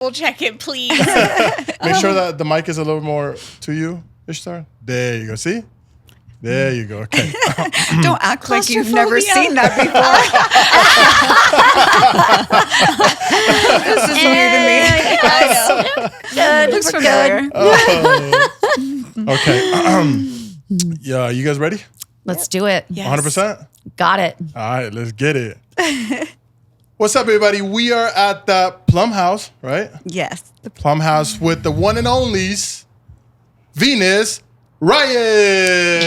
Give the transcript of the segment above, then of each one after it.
We'll check it, please. Make sure that the mic is a little more to you, Ishtar. There you go. See? There you go. Okay. Don't act like you've never seen that before. This is new to me. Good. Looks familiar. Okay. Yeah, you guys ready? Let's do it. Yes. 100%? Got it. All right, let's get it. What's up, everybody? We are at the Plum House, right? Yes. The Plum House with the one and onlys, Venus Riot.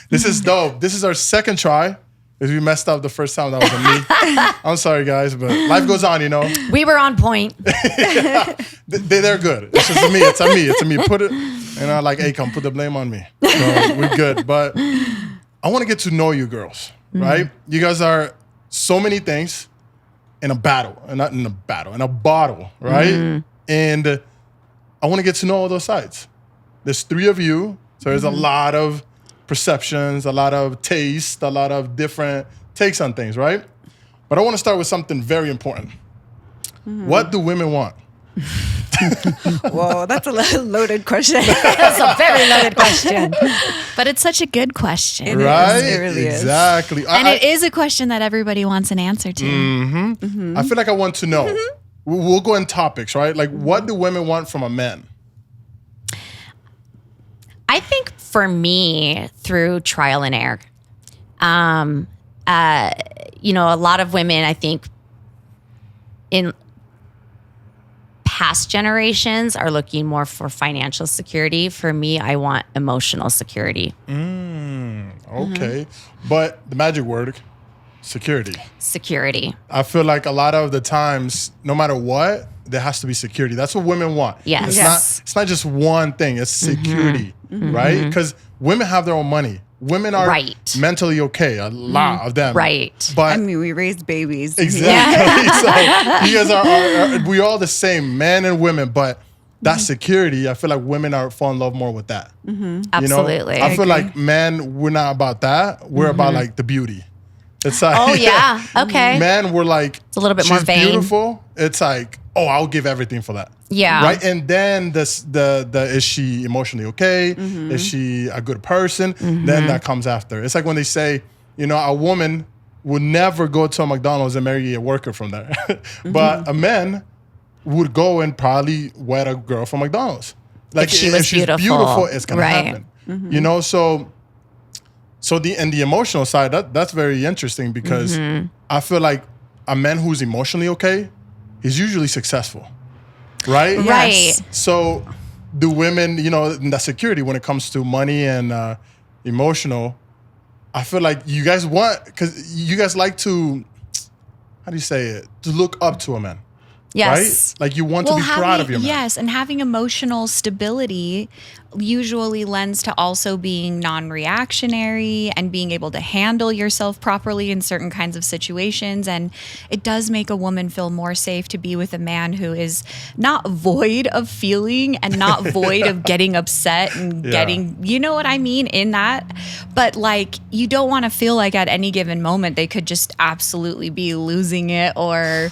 This is dope. This is our second try. Because we messed up the first time, that wasn't me. I'm sorry, guys, but life goes on, you know. We were on point. They're good. It's just me. It's a me. It's a me. Put it, like Akon, put the blame on me. So we're good. But I want to get to know you girls, right? You guys are so many things in a battle, not in a battle, in a bottle, right? And I want to get to know all those sides. There's three of you, so there's a lot of perceptions, a lot of taste, a lot of different takes on things, right? But I want to start with something very important. What do women want? Whoa, that's a loaded question. That's a very loaded question. But it's such a good question. Right? It really is. Exactly. And it is a question that everybody wants an answer to. I feel like I want to know. We'll go in topics, right? Like, what do women want from a man? I think for me, through trial and error, a lot of women, I think, in past generations are looking more for financial security. For me, I want emotional security. Okay. But the magic word, security. Security. I feel like a lot of the times, no matter what, there has to be security. That's what women want. Yes. It's not just one thing. It's security, right? Because women have their own money. Women are mentally okay, a lot of them. Right. But I mean, we raised babies. exactly. So you guys are we're all the same, men and women, but that security, I feel like women fall in love more with that. Absolutely. You know? I feel like men, we're not about that. We're about like the beauty. It's like, oh yeah, okay. Men, we're like, it's a little bit more vain. She's beautiful. It's like, oh, I'll give everything for that. Yeah. Right. And then the is she emotionally okay? Is she a good person? Then that comes after. It's like when they say, a woman would never go to a McDonald's and marry a worker from there, but a man would go and probably wed a girl from McDonald's. Like if she's beautiful, it's gonna happen. So the emotional side, that's very interesting because I feel like a man who's emotionally okay is usually successful, right? Right. Yes. So the women, in that security when it comes to money and emotional, I feel like you guys because you guys like to, how do you say it? To look up to a man. Yes. Right? Like you want to be proud of your man. Yes, and having emotional stability usually lends to also being non-reactionary and being able to handle yourself properly in certain kinds of situations. And it does make a woman feel more safe to be with a man who is not void of feeling and not void of getting upset and getting, you know what I mean, in that. But like, you don't want to feel like at any given moment they could just absolutely be losing it or...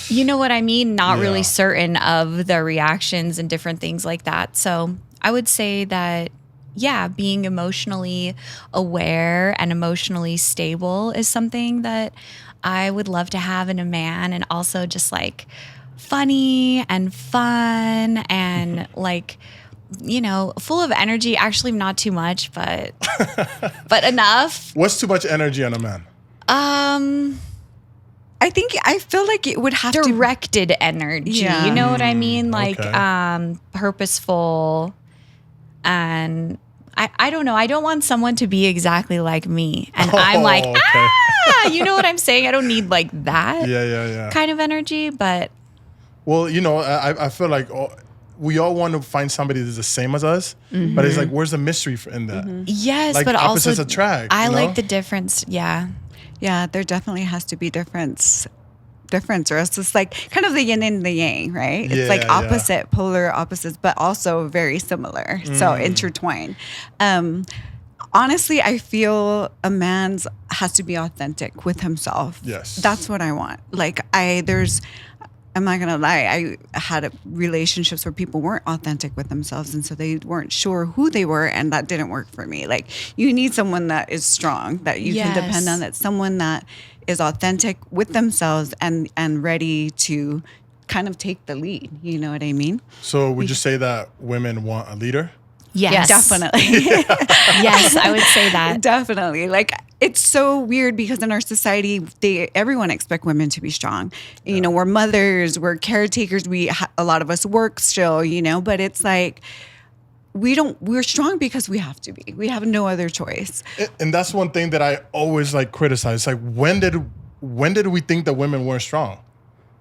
You know what I mean? Not really certain of the reactions and different things like that. So I would say that, being emotionally aware and emotionally stable is something that I would love to have in a man, and also just like funny and fun and like, full of energy. Actually, not too much, but enough. What's too much energy on a man? I feel like it would have directed energy. Yeah. You know what I mean? Like Okay. Purposeful. And I don't know. I don't want someone to be exactly like me. And I'm like, you know what I'm saying? I don't need like that kind of energy, but. Well, I feel like we all want to find somebody that's the same as us, but it's like, where's the mystery in that? Yes, like but also. opposites attract. I like the difference. Yeah. Yeah, there definitely has to be difference, or else it's like kind of the yin and the yang, right? It's like opposite, polar opposites, but also very similar. So intertwined. Honestly, I feel a man's has to be authentic with himself. Yes. That's what I want. Like I'm not going to lie. I had relationships where people weren't authentic with themselves. And so they weren't sure who they were. And that didn't work for me. Like, you need someone that is strong, that you can depend on, that's someone that is authentic with themselves and ready to kind of take the lead. You know what I mean? So would you say that women want a leader? Yes. Definitely. Yes, I would say that. Definitely. Like, it's so weird because in our society, everyone expect women to be strong. You know, we're mothers, we're caretakers. A lot of us work still, you know, but it's like, we're strong because we have to be. We have no other choice. And that's one thing that I always like criticize. Like, when did we think that women weren't strong?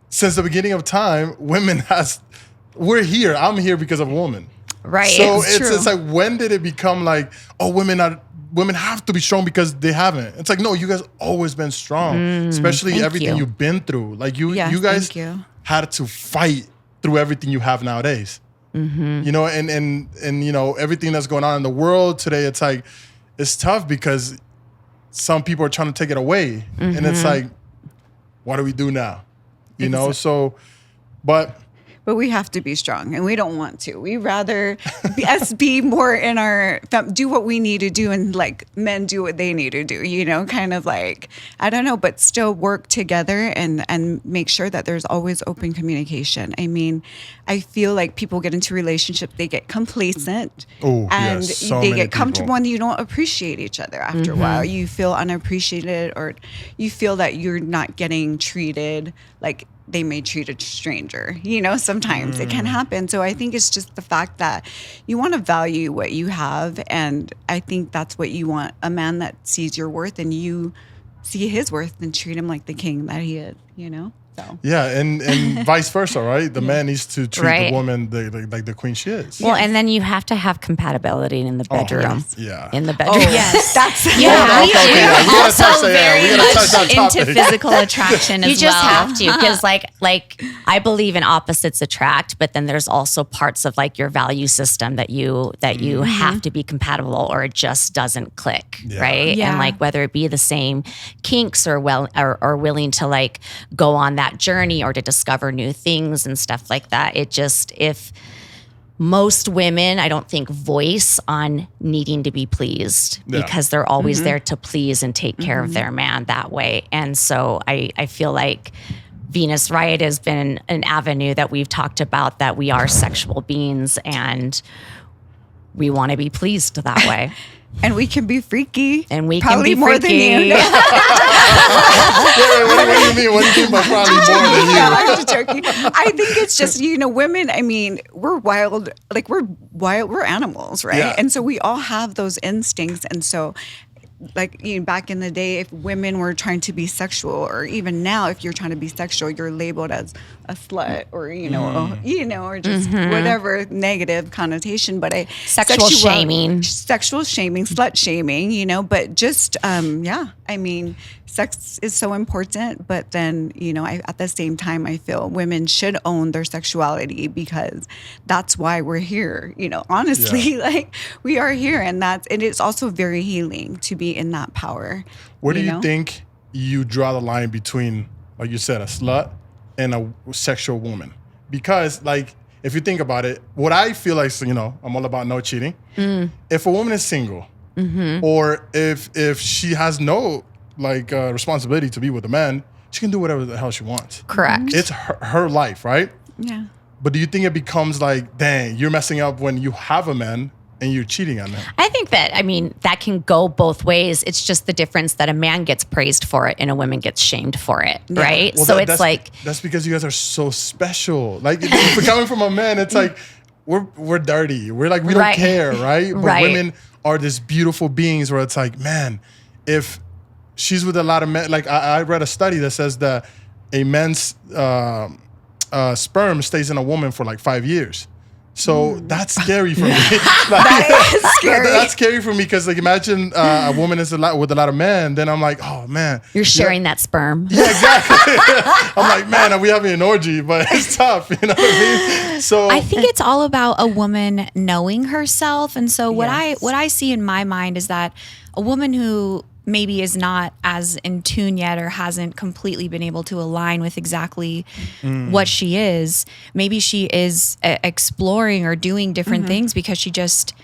Since the beginning of time, we're here. I'm here because of a woman. Right. So It's it's like, when did it become like, oh, women have to be strong because they haven't? It's like, no, you guys always been strong, especially everything you've been through. Like, you guys had to fight through everything you have nowadays. You know, and you know, everything that's going on in the world today, it's like, it's tough because some people are trying to take it away. And it's like, what do we do now? You know, so, but we have to be strong, and we don't want to. We rather be more in our, do what we need to do, and like men do what they need to do, you know, kind of like, I don't know, but still work together and make sure that there's always open communication. I mean, I feel like people get into relationships, they get complacent and they get comfortable and you don't appreciate each other after a while. You feel unappreciated, or you feel that you're not getting treated like they may treat a stranger, you know, sometimes it can happen. So I think it's just the fact that you want to value what you have. And I think that's what you want, a man that sees your worth and you see his worth and treat him like the king that he is, you know? So. Yeah, and vice versa, right? The man needs to treat the woman like the queen she is. Well, and then you have to have compatibility in the bedroom. Yeah. In the bedroom. Yes. That's We are also very much into physical attraction as well. You just have to, because like I believe in opposites attract, but then there's also parts of like your value system that you have to be compatible or it just doesn't click, right? Yeah. And like whether it be the same kinks or willing to like go on that journey or to discover new things and stuff like that. It just, if most women, I don't think, voice on needing to be pleased because they're always there to please and take care of their man that way. And so I feel like Venus Riot has been an avenue that we've talked about, that we are sexual beings and we want to be pleased that way. And we can be freaky. And we probably can be more freaky. than you. What do you mean? What do you mean by probably more than you? I'm just joking. I think it's just, you know, women, I mean, we're wild, we're animals, right? Yeah. And so we all have those instincts. And so, like, you know, back in the day, if women were trying to be sexual, or even now, if you're trying to be sexual, you're labeled as a slut, or or just whatever negative connotation. But Sexual shaming, slut shaming, you know. But just I mean, sex is so important. But then, you know, at the same time, I feel women should own their sexuality, because that's why we're here. You know, honestly, like, we are here, and it's also very healing to be in that power. Where do you think you draw the line between, like you said, a slut and a sexual woman? Because, like, if you think about it, what I feel like, you know, I'm all about no cheating. If a woman is single, or if she has no responsibility to be with a man, she can do whatever the hell she wants. Correct. It's her life, right? Yeah. But do you think it becomes like, dang, you're messing up when you have a man and you're cheating on them? I think that, I mean, that can go both ways. It's just the difference that a man gets praised for it and a woman gets shamed for it, right? Well, so that's because you guys are so special. Like, if we're coming from a man, it's like we're dirty. We're like, we don't care, right? But women are these beautiful beings where it's like, man, if she's with a lot of men, like I read a study that says that a man's sperm stays in a woman for like 5 years. So that's scary for me. That is scary. That's scary for me, because, like, imagine a woman is with a lot of men. Then I'm like, oh man, you're sharing that sperm. Yeah, exactly. I'm like, man, are we having an orgy? But it's tough, you know what I mean? So I think it's all about a woman knowing herself. And so what I see in my mind is that a woman who maybe is not as in tune yet or hasn't completely been able to align with exactly what she is. Maybe she is exploring or doing different things because she just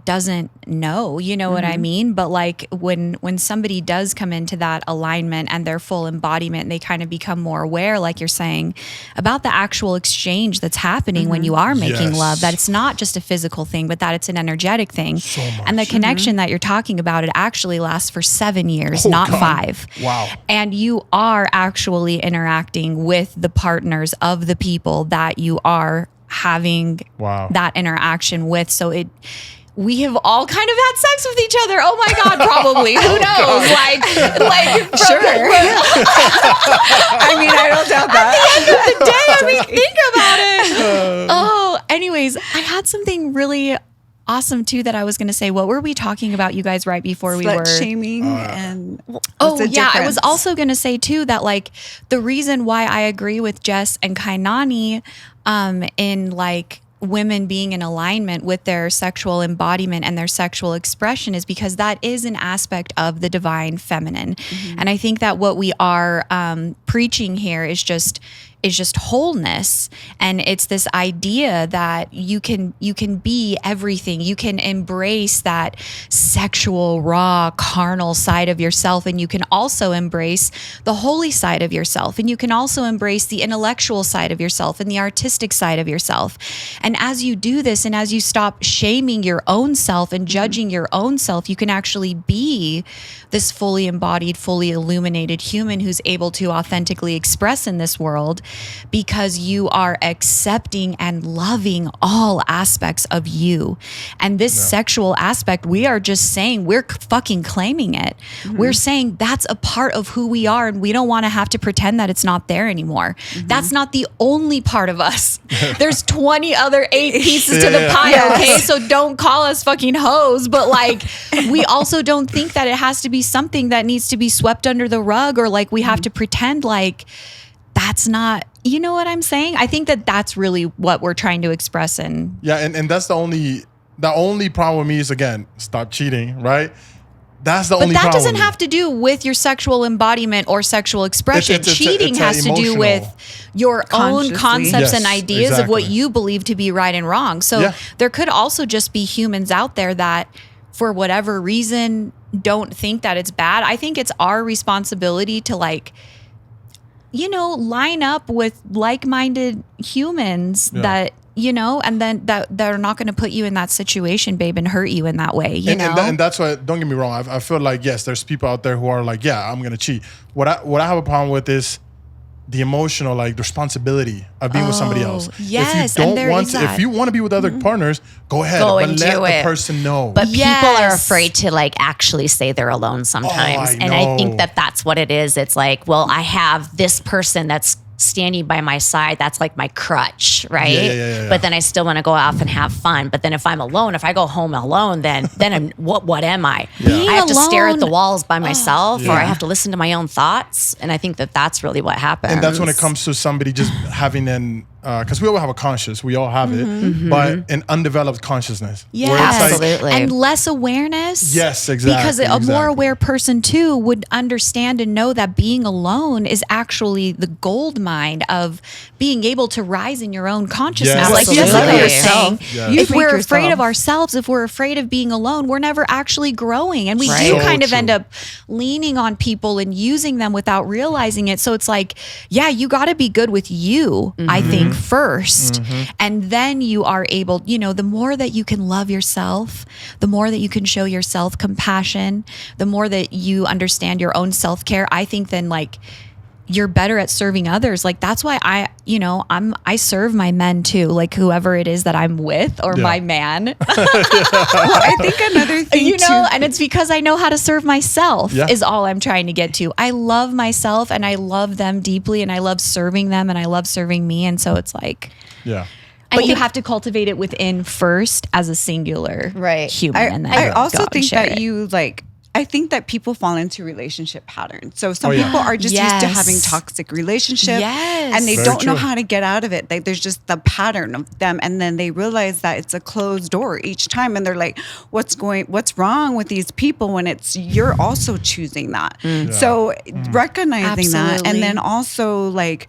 doesn't know, you know what I mean? But like when somebody does come into that alignment and their full embodiment, they kind of become more aware, like you're saying, about the actual exchange that's happening when you are making love, that it's not just a physical thing, but that it's an energetic thing. So much. And the connection that you're talking about, it actually lasts for 7 years, not God. 5. Wow. And you are actually interacting with the partners of the people that you are having that interaction with. So we have all kind of had sex with each other. Oh my God, probably. Who knows? Like Sure. I mean, I don't doubt that. At the end of the day, I mean, think about it. Oh, anyways, I had something really awesome too that I was going to say. What were we talking about, you guys, right before we were shaming and oh yeah, I was also going to say too that like the reason why I agree with Jess and Kainani in like women being in alignment with their sexual embodiment and their sexual expression is because that is an aspect of the divine feminine. And I think that what we are preaching here is just wholeness, and it's this idea that you can be everything. You can embrace that sexual, raw, carnal side of yourself, and you can also embrace the holy side of yourself, and you can also embrace the intellectual side of yourself and the artistic side of yourself. And as you do this, and as you stop shaming your own self and judging your own self, you can actually be this fully embodied, fully illuminated human who's able to authentically express in this world, because you are accepting and loving all aspects of you. And this sexual aspect, we are just saying, we're fucking claiming it. We're saying that's a part of who we are, and we don't want to have to pretend that it's not there anymore. That's not the only part of us. There's 20 other 8 pieces to the pie, okay? So don't call us fucking hoes, but like, we also don't think that it has to be something that needs to be swept under the rug, or like we have to pretend like that's not, you know what I'm saying? I think that that's really what we're trying to express in. Yeah, and that's the only problem with me is, again, stop cheating, right? That's the only problem. But that doesn't have to do with your sexual embodiment or sexual expression. Cheating has to do with your own concepts and ideas of what you believe to be right and wrong. So there could also just be humans out there that, for whatever reason, don't think that it's bad. I think it's our responsibility to, like, you know, line up with like-minded humans that, you know, and then that are not going to put you in that situation, babe, and hurt you in that way, you know? And that's why, don't get me wrong, I feel like, yes, there's people out there who are like, yeah, I'm going to cheat. What I have a problem with is the emotional, like, responsibility of being with somebody else. Yes, if you want to be with other partners, go ahead, but let the person know. But people are afraid to like actually say they're alone sometimes. I think that that's what it is. It's like, well, I have this person that's standing by my side. That's like my crutch, right? Yeah. But then I still want to go off and have fun. But then if I'm alone, if I go home alone, then I'm, what am I? I have to stare at the walls by myself, or I have to listen to my own thoughts. And I think that that's really what happens. And that's when it comes to somebody just having because we all have a conscious, we all have it, but an undeveloped consciousness. Yes, absolutely. And less awareness. Yes, exactly. Because a more aware person too would understand and know that being alone is actually the gold mine of being able to rise in your own consciousness. Yes, like just like you're saying, Yes. if we're afraid of ourselves, if we're afraid of being alone, we're never actually growing. And we do So kind of true. end up leaning on people and using them without realizing it. So it's like, yeah, you got to be good with you, I think, first. And then you are able, you know, the more that you can love yourself, the more that you can show yourself compassion, the more that you understand your own self-care, I think then like you're better at serving others. Like that's why I serve my men too, like whoever it is that I'm with or my man. I think another thing, you know, and it's because I know how to serve myself is all I'm trying to get to. I love myself and I love them deeply, and I love serving them, and I love serving me. And so it's like, but you have to cultivate it within first as a singular human. I And then also go and think share that it. you like I think that people fall into relationship patterns. So some Oh, yeah. people are just used to Yes. having toxic relationships Yes. and they Very don't know true. how to get out of it. There's just the pattern of them. And then they realize that it's a closed door each time. And they're like, what's wrong with these people when you're also choosing that. So recognizing that, Absolutely. and then also like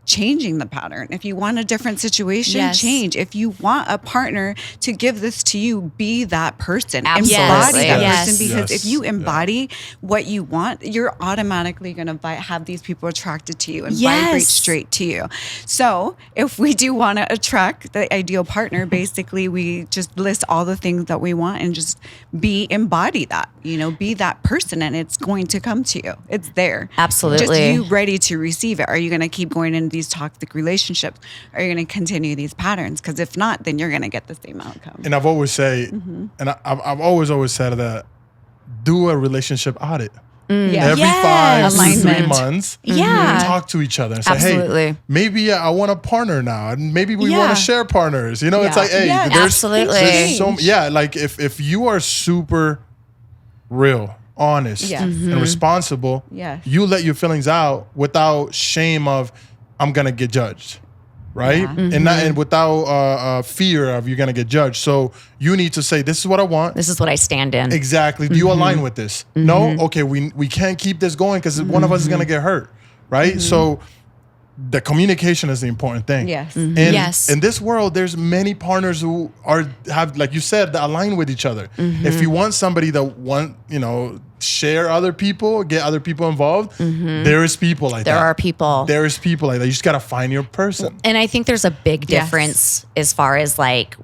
changing the pattern. If you want a different situation, Yes. change. If you want a partner to give this to you, be that person. Absolutely. Embody that Yes. person, because Yes. if you embody what you want, you're automatically going to have these people attracted to you and vibrate Yes. straight to you. So if we do want to attract the ideal partner, basically we just list all the things that we want and just embody that, be that person, and it's going to come to you. It's there. Absolutely. Just you ready to receive it. Are you going to keep going into these toxic relationships? Are you going to continue these patterns? Because if not, then you're going to get the same outcome. And I've always I've always said that do a relationship audit. Yeah. Every Yes. 5 to 3 Alignment. months, Yeah. talk to each other and say, Absolutely. hey, maybe I want a partner now. And maybe we want Yeah. to share partners. It's Yeah. like, hey, Yes. there's Absolutely. like if you are super real, honest, Yes. and responsible, Yes. you let your feelings out without shame of, I'm going to get judged. Right. Yeah. And without fear of you're going to get judged. So you need to say, this is what I want. This is what I stand in. Exactly. Do you align with this? No? Okay, we can't keep this going because one of us is going to get hurt, right? So the communication is the important thing. Yes. And Yes. in this world, there's many partners who have, like you said, that align with each other. If you want somebody that share other people, get other people involved, there is people like that. There are people. There is people like that. You just got to find your person. And I think there's a big Yes. difference as far as like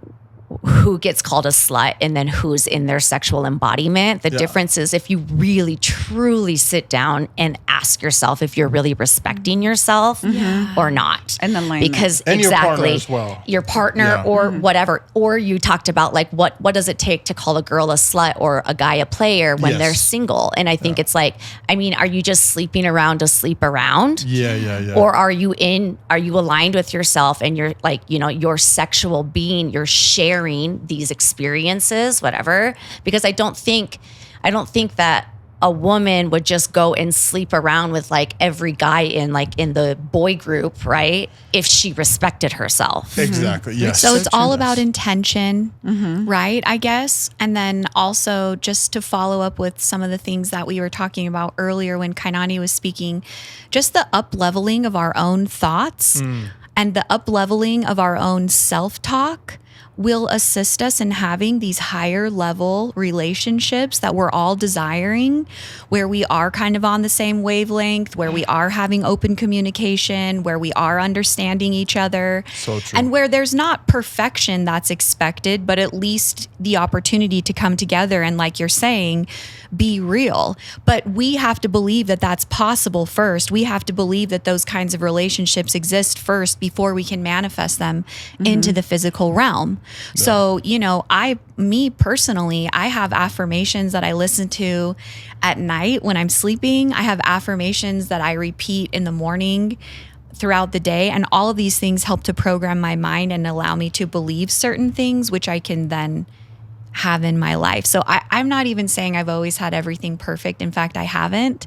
who gets called a slut and then who's in their sexual embodiment. The Yeah. difference is if you really truly sit down and ask yourself if you're really respecting yourself or not. And alignment. Because And your partner exactly as well. your partner Yeah. or whatever. Or you talked about like what does it take to call a girl a slut or a guy a player when Yes. they're single? And I think it's like, are you just sleeping around to sleep around? Yeah. Or are you aligned with yourself and you're like, your sexual being, you're sharing these experiences, whatever? Because I don't think that a woman would just go and sleep around with like every guy in the boy group, right? If she respected herself. Exactly. Yes. So it's all true. about intention, right? I guess. And then also just to follow up with some of the things that we were talking about earlier when Kainani was speaking, just the up leveling of our own thoughts and the up leveling of our own self-talk will assist us in having these higher level relationships that we're all desiring, where we are kind of on the same wavelength, where we are having open communication, where we are understanding each other. So true. And where there's not perfection that's expected, but at least the opportunity to come together and, like you're saying, be real. But we have to believe that that's possible first. We have to believe that those kinds of relationships exist first before we can manifest them into the physical realm. So, me personally, I have affirmations that I listen to at night when I'm sleeping. I have affirmations that I repeat in the morning throughout the day. And all of these things help to program my mind and allow me to believe certain things, which I can then have in my life. So I'm not even saying I've always had everything perfect. In fact, I haven't,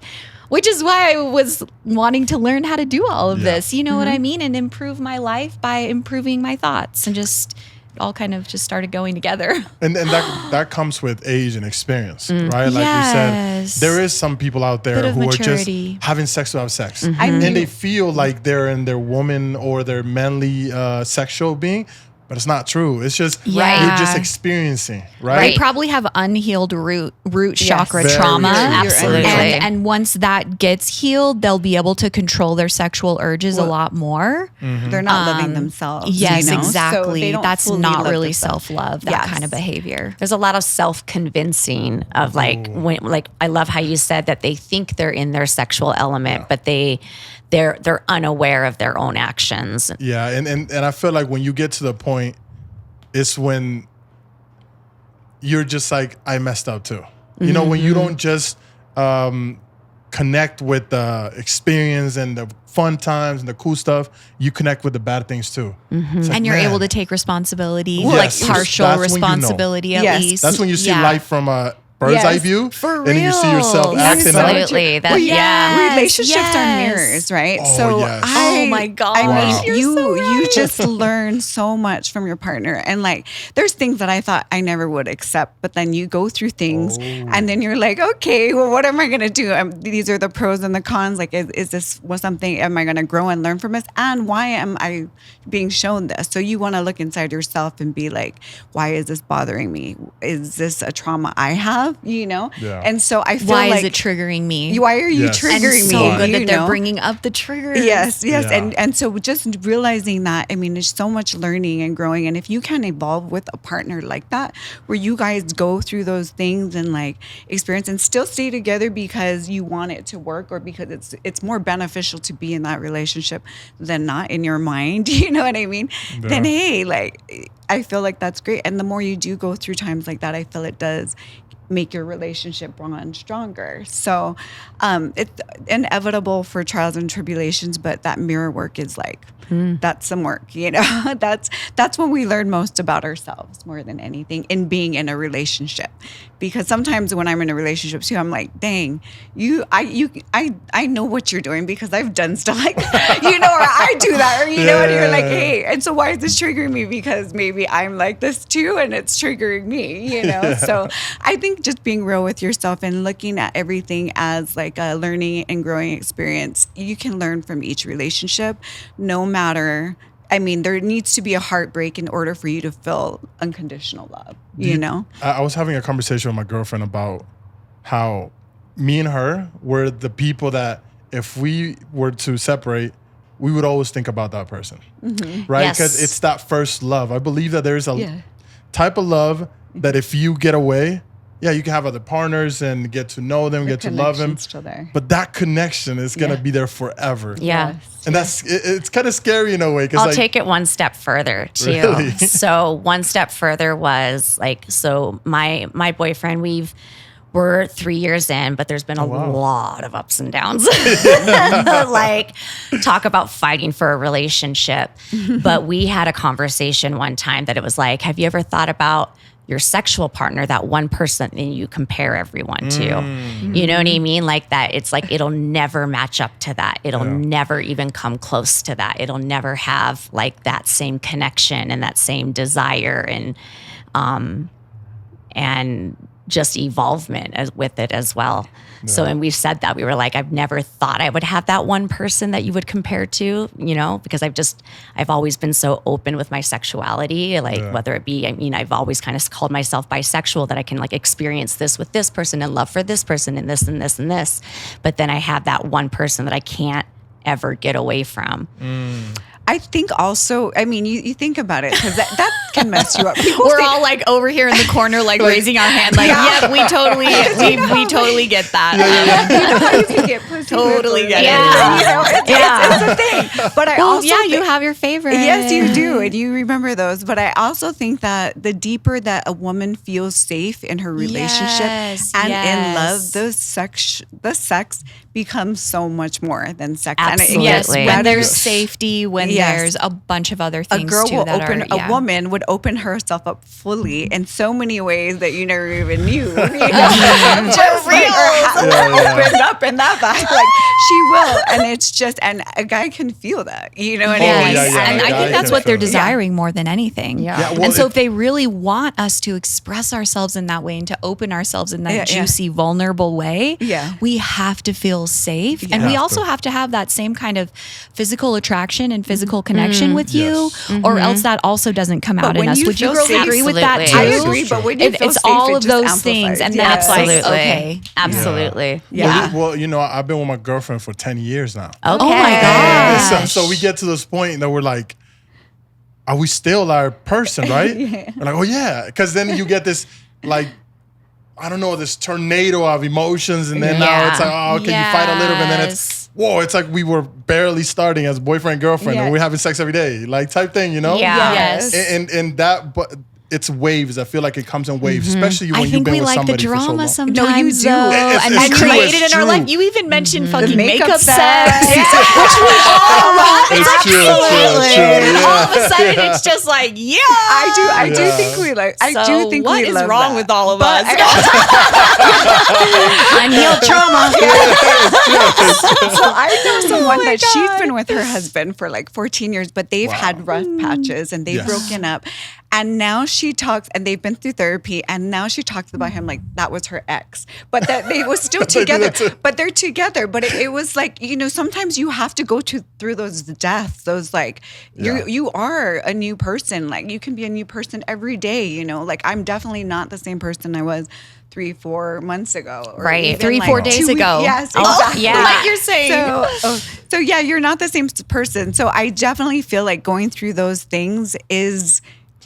which is why I was wanting to learn how to do all of this. You know what I mean? And improve my life by improving my thoughts, and just all kind of just started going together. And that comes with age and experience, right? Like Yes. you said, there is some people out there Bit of who maturity. are just having sex to have sex. I And mean- they feel like they're in their woman or their manly sexual being, but it's not true. It's just, Yeah. you're just experiencing, They right? probably have unhealed root chakra Very trauma. true. Absolutely. And once that gets healed, they'll be able to control their sexual urges a lot more. They're not loving themselves. Yes, So exactly. they don't That's fully not love really themselves. self-love, that Yes. kind of behavior. There's a lot of self-convincing of I love how you said that they think they're in their sexual element, but they're unaware of their own actions. Yeah, and I feel like when you get to the point, it's when you're just like, I messed up too. You know, when you don't just connect with the experience and the fun times and the cool stuff, you connect with the bad things too. It's like, And you're man, able to take responsibility, Yes. like partial That's when you know. responsibility at Yes. least. That's when you see Yeah. life from a bird's eye Yes, view, for and you see yourself real. acting up. Absolutely. That, Yes, Relationships are yes. mirrors, right? Oh, So yes. I, Oh my gosh, I mean, Wow. you're you so you right. just learn so much from your partner, and like there's things that I thought I never would accept, but then you go through things, and then you're like, okay, well, what am I gonna do? These are the pros and the cons. Like, is this was something? Am I gonna grow and learn from this? And why am I being shown this? So you want to look inside yourself and be like, why is this bothering me? Is this a trauma I have? You know? Yeah. And so I feel Why like is it triggering me? why are you Yes. and triggering me? so good you that they're know? bringing up the triggers. Yes, yes. Yeah. And so just realizing that, I mean, there's so much learning and growing. And if you can evolve with a partner like that, where you guys go through those things and like experience and still stay together because you want it to work or because it's more beneficial to be in that relationship than not in your mind, you know what I mean? Then hey, like I feel like that's great. And the more you do go through times like that, I feel it does make your relationship bond stronger. So it's inevitable for trials and tribulations, but that mirror work is like, that's some work, you know. That's when we learn most about ourselves more than anything in being in a relationship. Because sometimes when I'm in a relationship too, I'm like, dang, I know what you're doing because I've done stuff like that, you know, or I do that, or you know, and you're like, hey, and so why is this triggering me? Because maybe I'm like this too, and it's triggering me, you know. So I think just being real with yourself and looking at everything as like a learning and growing experience, you can learn from each relationship, no matter. I mean, there needs to be a heartbreak in order for you to feel unconditional love, you know? I was having a conversation with my girlfriend about how me and her were the people that if we were to separate, we would always think about that person, right? Yes. Because it's that first love. I believe that there's a Yeah. type of love that if you get away, yeah, you can have other partners and get to know them, get to love them. Connection's still there. But that connection is going to Yeah. be there forever. Yeah. And it's kind of scary in a way. I'll Like, take it one step further too. Really? So one step further was like, so my boyfriend, we're 3 years in, but there's been a wow. lot of ups and downs. Like, talk about fighting for a relationship. But we had a conversation one time that it was like, have you ever thought about your sexual partner, that one person that you compare everyone to? You know what I mean? Like that, it's like, it'll never match up to that. It'll never even come close to that. It'll never have like that same connection and that same desire and just evolvement with it as well. So, and we said that we were like, I've never thought I would have that one person that you would compare to, you know, because I've always been so open with my sexuality, like whether it be, I mean, I've always kind of called myself bisexual, that I can like experience this with this person and love for this person and this and this and this. But then I have that one person that I can't ever get away from. I think also, I mean, you think about it because that can mess you up. People We're think- all like over here in the corner, like raising our hand, like, yeah, we totally get that. you know how you can get pussy Totally whipped, get it. You know, it's a thing. But I Well, also yeah, you think- have your favorite. Yes, you do, and you remember those. But I also think that the deeper that a woman feels safe in her relationship Yes, and in love, yes. the sex becomes so much more than sex. Absolutely. And Yes, Absolutely. when there's Yes. safety, when Yes. there's a bunch of other a things girl too will that open are, yeah. a woman would open herself up fully in so many ways that you never even knew. You know? Just like opened up in that vibe. Like she will. And it's just, and a guy can feel that. You know what I mean? Yes. yeah, And yeah, I yeah, think that's yeah, what they're sure. desiring more than anything. Yeah. Yeah, well, And so it- if they really want us to express ourselves in that way and to open ourselves in that Yeah, yeah. juicy, vulnerable way, Yeah. we have to feel safe. And we Have also to. have to have that same kind of physical attraction and physical connection with you, Yes. or else that also doesn't come out in when us. you Would you feel girls safe- agree with that too? Absolutely. I Yes, agree, it's but true. when you It's feel safe, all it of just those amplifies. things, and Yeah. that's like, Absolutely. okay. Absolutely. Yeah. Well, you know, I've been with my girlfriend for 10 years now. Okay. Oh my And gosh. so we get to this point that we're like, are we still our person, right? We're like, oh yeah. Because then you get this, like, I don't know, this tornado of emotions. And then now it's like, oh, okay, you fight a little bit. And then it's, whoa, it's like we were barely starting as boyfriend, girlfriend, Yeah. and we're having sex every day, like type thing, you know? Yeah. Yes. And that, but it's waves. I feel like it comes in waves, especially when I you've think been we with like the somebody for so drama long. sometimes. No, you do. Though, It's and true, created it's in our true. life. You even mentioned fucking makeup makeup sex. sex, Yeah. which we all love. It's true, it's true. And all Yeah. of a sudden, it's just like, yeah. I do Yeah. think we like. I So do think what we is love wrong that. with all of But us? Unhealed trauma. So I know someone that she's God. been with her husband for like 14 years, but they've had rough patches and they've Yes. broken up. And now she talks, and they've been through therapy, and now she talks about him like that was her ex, but that they were still They do together. that too. But they're together. But it was like, you know, sometimes you have to go through those deaths. Those like Yeah. you are a new person. Like you can be a new person every day. You know, like I'm definitely not the same person I was 3-4 months ago. Or Right. even, 3-4 like, days 2 weeks- ago. Yes, Oh, exactly. yeah. Like you're saying. So yeah, you're not the same person. So I definitely feel like going through those things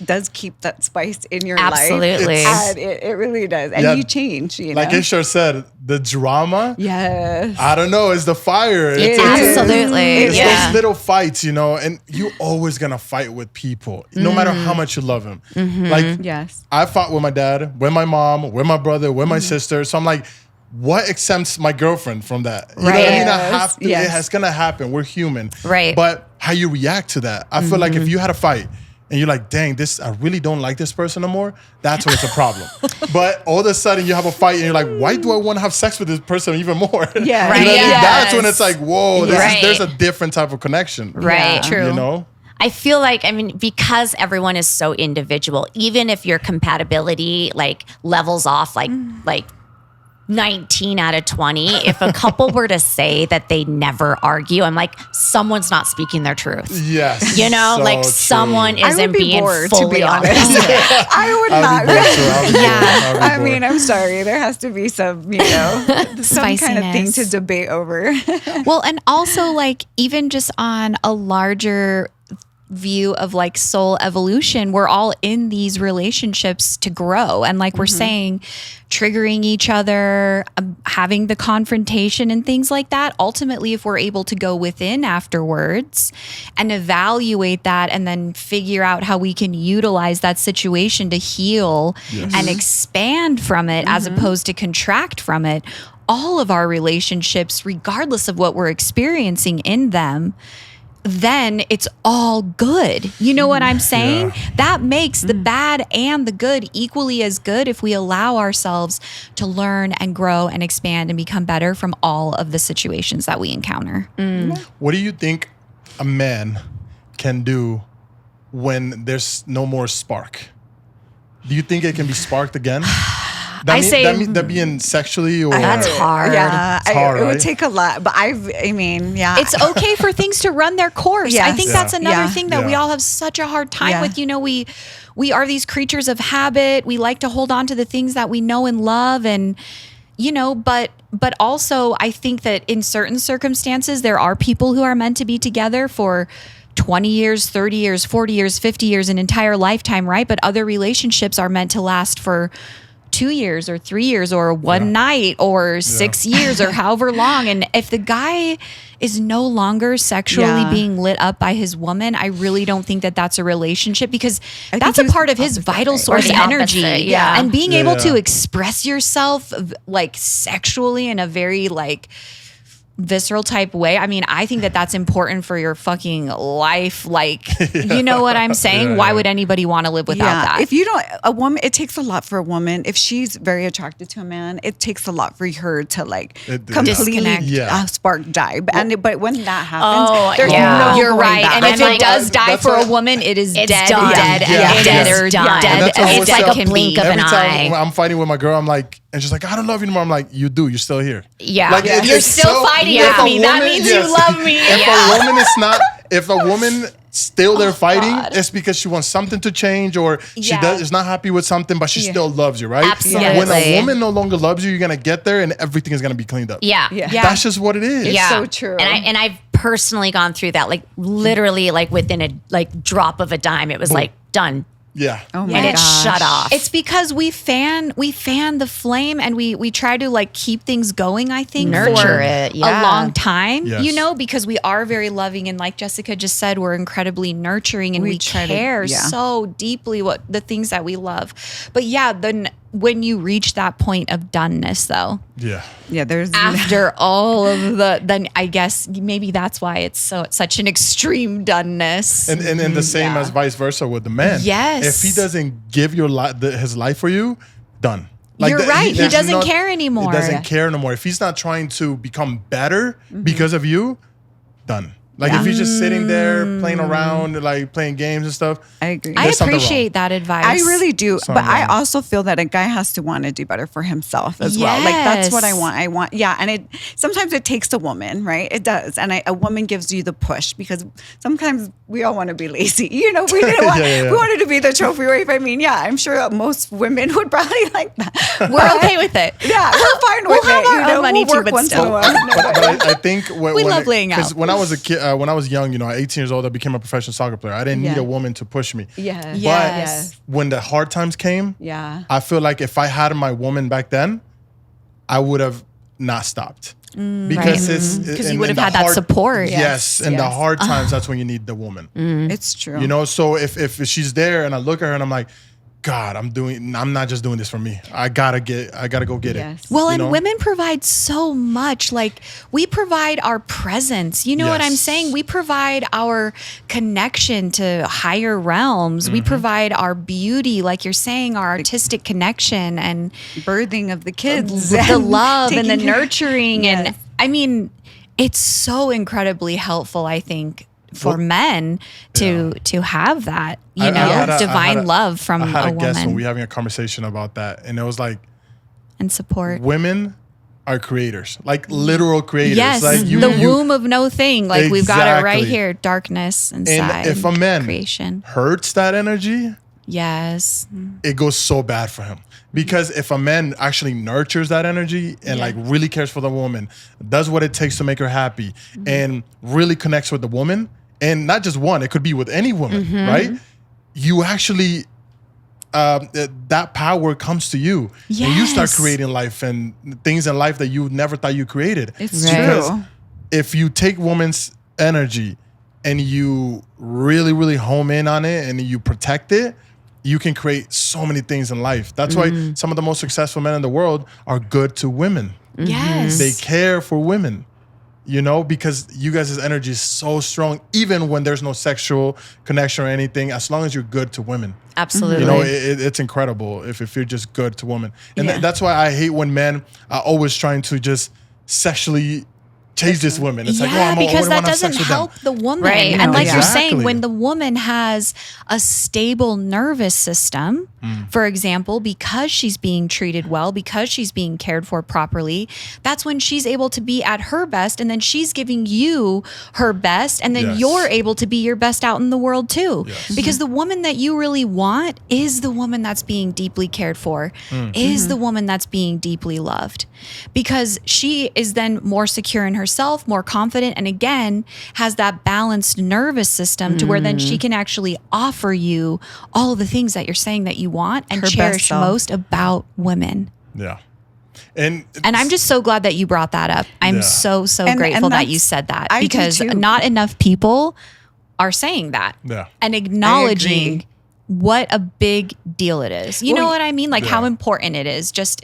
does keep that spice in your Absolutely. life. And it really does. And Yeah. you change, you know. Like Ishar said, the drama, Yes. I don't know, is the fire. It's Absolutely. It's Yeah. those little fights, you know, and you always gonna fight with people, no matter how much you love them. Like Yes. I fought with my dad, with my mom, with my brother, with my sister. So I'm like, what exempts my girlfriend from that? You know what I mean? I have to, Yes. it's gonna happen. We're human. Right. But how you react to that, I feel like if you had a fight and you're like, dang, I really don't like this person no more, that's when it's a problem. But all of a sudden you have a fight and you're like, why do I want to have sex with this person even more? Yeah. You know Right. what I mean? Yes. That's when it's like, whoa, Right. there's a different type of connection. Right. True. You know? I feel like, I mean, because everyone is so individual, even if your compatibility like levels off like 19 out of 20, if a couple were to say that they never argue, I'm like, someone's not speaking their truth. Yes. You know, So like true. someone I isn't would be being bored, fully to be honest. honest. I would I'll not. be bored too. I'll be bored. I'll be I bored. mean, I'm sorry. There has to be some, you know, some kind of thing to Spiciness. debate over. Well, and also like even just on a larger view of like soul evolution, we're all in these relationships to grow. And like we're saying, triggering each other, having the confrontation and things like that. Ultimately, if we're able to go within afterwards and evaluate that and then figure out how we can utilize that situation to heal and expand from it as opposed to contract from it, all of our relationships, regardless of what we're experiencing in them, then it's all good. You know what I'm saying? Yeah. That makes the bad and the good equally as good if we allow ourselves to learn and grow and expand and become better from all of the situations that we encounter. What do you think a man can do when there's no more spark? Do you think it can be sparked again? That being sexually or That's hard. Yeah, It's hard, it would right? take a lot. But I mean, yeah. It's okay for things to run their course. I Yes. think Yeah. that's another Yeah. thing that we Yeah. all have such a hard time Yeah. with. You know, we are these creatures of habit. We like to hold on to the things that we know and love, and you know, but also I think that in certain circumstances there are people who are meant to be together for 20 years, 30 years, 40 years, 50 years, an entire lifetime, right? But other relationships are meant to last for 2 years or 3 years or one night or 6 years or however long. And if the guy is no longer sexually Yeah. being lit up by his woman, I really don't think that that's a relationship, because I that's think a he was part of his opposite, vital right? source Or the energy. opposite, yeah. And being able to Yeah. express yourself like sexually in a very like visceral type way. I mean, I think that that's important for your fucking life. Like, you know what I'm saying? Yeah, Why yeah. would anybody want to live without that? If you don't, a woman, it takes a lot for a woman. If she's very attracted to a man, it takes a lot for her to like It does. completely Disconnect. Yeah. spark die. But when that happens, Oh, there's yeah. no You're going right. back. And if I'm it does die that's for why- a woman, it is It's dead, done. dead, Yeah. and Yeah. dead, or It's done. dead And that's as always It's like that a can blink be. of an Every time eye. when I'm fighting with my girl, I'm like, and she's like, I don't love you anymore. I'm like, you do. You're still here. Yeah. Like, Yeah. You're it's still fighting if with a me. That means you love me. If a woman is not, if a woman still there fighting, God. it's because she wants something to change, or she Yeah. is not happy with something, but she still loves you, right? Absolutely. When a woman no longer loves you, you're gonna get there, and everything is gonna be cleaned up. Yeah. Yeah. That's just what it is. It's so true. And I've personally gone through that, like literally like within a like drop of a dime. It was like done. Yeah. Oh my and it gosh. shut off. It's because we fan the flame, and we try to like keep things going, I think, Nurture for it, a yeah. long time, Yes. you know, because we are very loving, and like Jessica just said, we're incredibly nurturing, and we try to- care yeah. so deeply what the things that we love. But yeah, then when you reach that point of doneness, though, Yeah. Yeah, there's after all of then I guess maybe that's why it's such an extreme doneness. And the same as vice versa with the man. Yes. If he doesn't give your his life for you, done. You're right. He there's doesn't care anymore. He doesn't Yeah. care anymore. If he's not trying to become better because of you, done. Like if he's just sitting there playing around, like playing games and stuff. I agree. I there's something appreciate that advice. I really do, Something but I wrong. also feel that a guy has to want to do better for himself as well. Like that's what I Yes. want. I want, yeah. And sometimes it takes a woman, right? It does, and a woman gives you the push because sometimes we all want to be lazy. You know, we didn't want, Yeah. we wanted to be the trophy wife. I mean, yeah, I'm sure most women would probably like that. We're okay with it. Yeah, we're fine We'll with have it. our You know, own money we'll too, work but once in still. a while. But I think We love laying out. Because when I was a kid, when I was young, you know, at 18 years old, I became a professional soccer player. I didn't need Yeah. a woman to push me. Yeah. Yes. When the hard times came, Yeah. I feel like if I had my woman back then, I would have not stopped. Because it's 'Cause you in- would in have the had that support. Yes, in the yes. hard times, that's when you need the woman. It's true. You know, so if she's there and I look at her and I'm like, God, I'm not just doing this for me. I gotta go get Yes. it. Well, You and know? women provide so much. Like we provide our presence. You know what I'm Yes. saying? We provide our connection to higher realms. Mm-hmm. We provide our beauty, like you're saying, our artistic connection and birthing of the kids, the and love and the taking care- nurturing. Yes. And I mean, it's so incredibly helpful, I think, for Well, men to have that, I had a- divine love from I had a a guest when woman we were having a conversation about that, and it was like, and support. women are creators, like literal creators. Yes, Like the womb of no thing. Like we've got it right Exactly. here, darkness inside. And if a man creation, hurts that energy, yes, it goes so bad for him. Because if a man actually nurtures that energy and like really cares for the woman, does what it takes to make her happy, and really connects with the woman, and not just one, it could be with any woman, right? You actually, that power comes to you, and you start Yes. creating life and things in life that you never thought you created. It's Because true. if you take woman's energy and you really, really home in on it and you protect it, you can create so many things in life. That's why some of the most successful men in the world are good to women. yes, They care for women, you know, because you guys' energy is so strong, even when there's no sexual connection or anything, as long as you're good to women. Absolutely. You know, it's incredible if you're just good to women. And Yeah. that's why I hate when men are always trying to just sexually chase these women. It's like, oh, I because wanna that have doesn't sex with them. help the woman. Right. And like you're Exactly. saying, when the woman has a stable nervous system, for example, because she's being treated well, because she's being cared for properly, that's when she's able to be at her best. And then she's giving you her best. And then Yes. you're able to be your best out in the world too. Yes. Because the woman that you really want is the woman that's being deeply cared for, is the woman that's being deeply loved. Because she is then more secure in herself, more confident, and again, has that balanced nervous system to where then she can actually offer you all the things that you're saying that you want and Her best cherish self. most about women. Yeah. And And I'm just so glad that you brought that up. I'm Yeah. so And grateful that that's- you said that I do because too. not enough people are saying that Yeah. and acknowledging agree. what a big deal it is. You know Well, what I mean? Like how Yeah. important it is just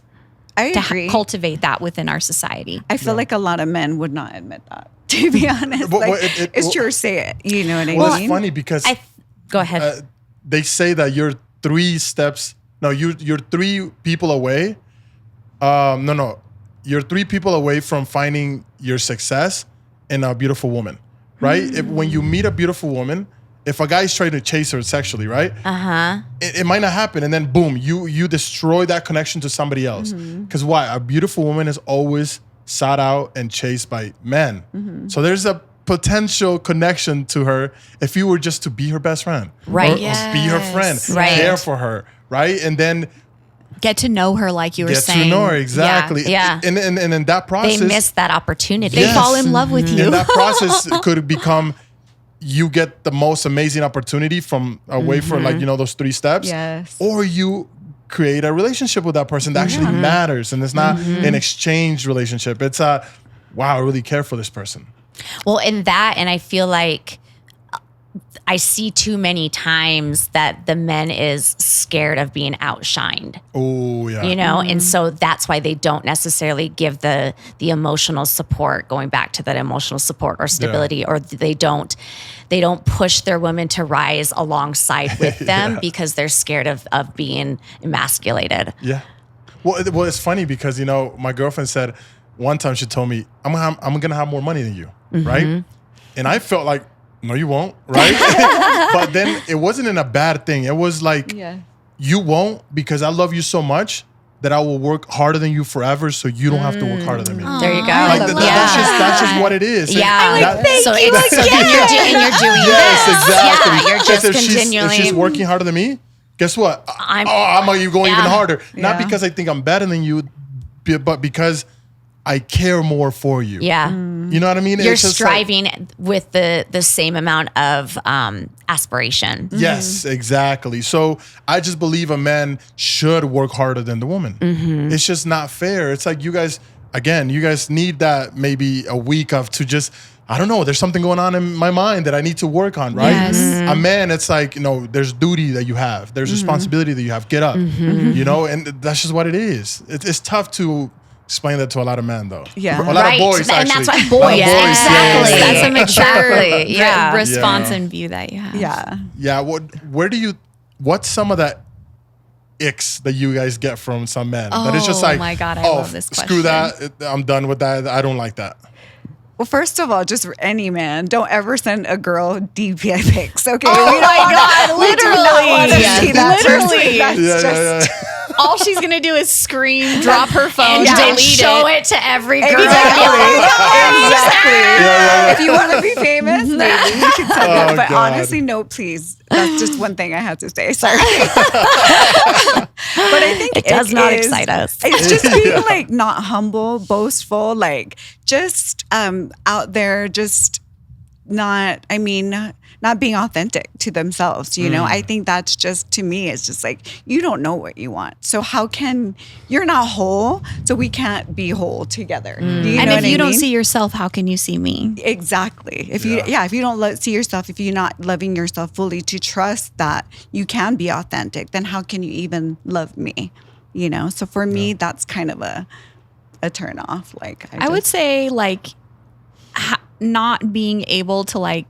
I to agree. cultivate that within our society. I feel like a lot of men would not admit that. To be honest, But- like, but it- it's well- true. Say it. You know what I well, mean? it's funny because Go ahead. they say that you're 3 steps. No, you're 3 people away. No, you're 3 people away from finding your success in a beautiful woman, right? If when you meet a beautiful woman, if a guy's trying to chase her sexually, right? It might not happen, and then boom, you destroy that connection to somebody else. Because why? A beautiful woman is always sought out and chased by men. So there's a potential connection to her if you were just to be her best friend, Right. Or be her friend, Yes. Right. care for her, right? And then Get to know her like you were get saying. to know her exactly. Yeah. And in that They process, missed that opportunity. They Yes. fall in love with you. and that process could become you get the most amazing opportunity from away for like, those 3 steps. Yes. Or you create a relationship with that person that actually matters. And it's not an exchange relationship. It's wow, I really care for this person. Well, in that, and I feel like I see too many times that the men is scared of being outshined. Oh, yeah. And so that's why they don't necessarily give the emotional support, going back to that emotional support or stability, or they don't push their women to rise alongside with them because they're scared of being emasculated. Yeah. Well, it's funny because, my girlfriend said one time, she told me, I'm going to have more money than you, right? And I felt like, no, you won't, right? But then it wasn't in a bad thing. It was like, you won't, because I love you so much that I will work harder than you forever, so you don't have to work harder than me. There you go. Like that's just what it is. Yeah. So then you're doing yes, this. exactly. Yeah, you're just if she's working harder than me, guess what? I'm going even harder. Not because I think I'm better than you, but because I care more for you. Yeah. You know what I mean? You're striving with the same amount of aspiration. Yes, exactly. So I just believe a man should work harder than the woman. It's just not fair. It's like you guys need that maybe a week of to just, I don't know, there's something going on in my mind that I need to work on, right? Yes. A man, it's like, there's duty that you have. There's responsibility that you have. Get up, and that's just what it is. It's tough to explain that to a lot of men, though. Yeah. A lot of boys, actually. And that's why boys, Exactly. Yeah. That's a mature response Yeah. and view that you have. Yeah. Yeah. What's some of that icks that you guys get from some men? That it's just Oh like, my God, I love this screw question. that. I'm done with that. I don't like that. Well, first of all, just any man, don't ever send a girl DPI pics. Okay. Oh my God, We do not want to literally. see that Literally. person. That's just All she's gonna do is scream, drop her phone, and delete show it. it to every girl. Exactly. If you want to be famous, maybe you can send Oh, it. But God. honestly, no, please. That's just one thing I have to say. Sorry. But I think It does not excite us. It's just being like not humble, boastful, like just out there, just not being authentic to themselves. I think that's just, to me, it's just like, you don't know what you want. So you're not whole, so we can't be whole together. Do you And know if what you I don't mean? see yourself, how can you see me? Exactly. If you don't see yourself, if you're not loving yourself fully to trust that you can be authentic, then how can you even love me? So for me, that's kind of a turn off. Like I would say not being able to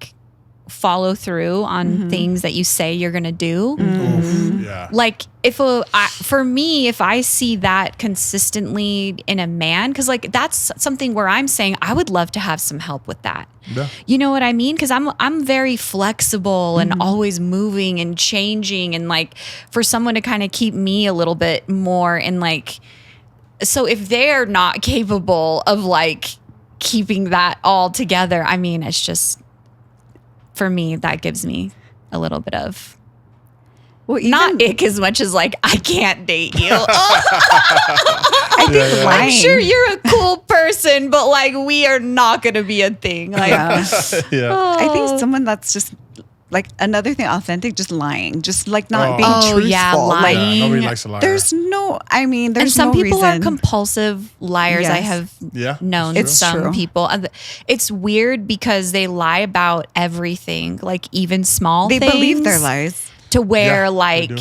follow through on things that you say you're gonna do. Oof, yeah. Like for me, if I see that consistently in a man, because that's something where I'm saying I would love to have some help with that. Yeah. You know what I mean? Because I'm very flexible and always moving and changing, and for someone to kind of keep me a little bit more and so if they're not capable of keeping that all together, I mean, it's just, for me, that gives me a little bit of not ick as much as I can't date you. I think lying. I'm sure you're a cool person, but we are not going to be a thing. Yeah. I think someone that's just another thing, authentic, just lying, just not being truthful. Yeah, lying. Yeah, nobody likes a liar. There's no and some no people reason. are compulsive liars. Yes. I have known It's some true. people. It's weird because they lie about everything, even small They things. believe their lies. To where they do.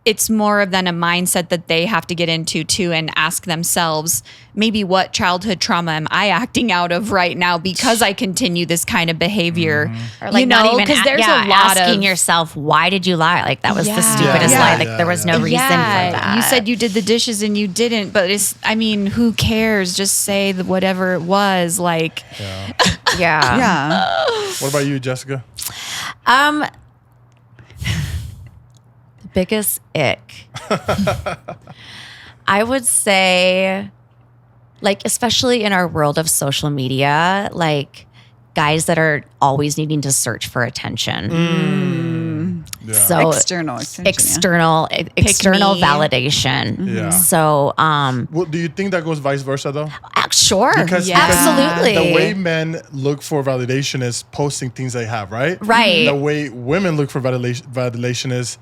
it's more than a mindset that they have to get into too and ask themselves, maybe what childhood trauma am I acting out of right now because I continue this kind of behavior? Or Not even because there's a lot asking of yourself, why did you lie? That was the Yeah. stupidest Yeah. lie. There was no reason for that. You said you did the dishes and you didn't, but who cares? Just say whatever it was. Yeah. Yeah. What about you, Jessica? The biggest ick. I would say, especially in our world of social media, guys that are always needing to search for attention. Yeah. So External attention, external me. validation. Yeah. So Well, do you think that goes vice versa though? Sure. Because Absolutely. the way men look for validation is posting things they have, right? Right. The way women look for validation is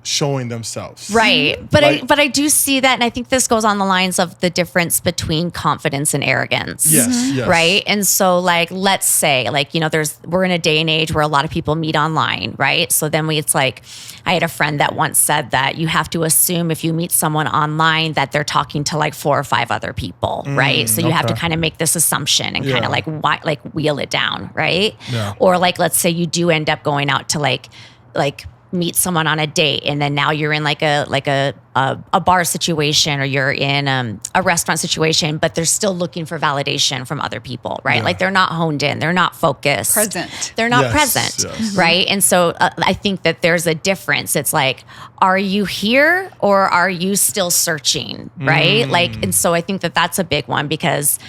showing themselves. Right. But Like- I do see that, and I think this goes on the lines of the difference between confidence and arrogance. Yes. Right. And so like, let's say like, we're in a day and age where a lot of people meet online. Right. So then it's like, I had a friend that once said that you have to assume if you meet someone online that they're talking to like 4 or 5 other people. Right. So you have to okay. kind of make this assumption and Yeah. kind of like wheel it down. Right. Yeah. Or like, let's say you do end up going out to like meet someone on a date, and then now you're in like a bar situation, or you're in a restaurant situation, but they're still looking for validation from other people, right? Yeah. Like they're not honed in, they're not focused, Present. they're not Yes, present, yes. right? And so I think that there's a difference. It's like, are you here or are you still searching, right? Like, and so I think that that's a big one because.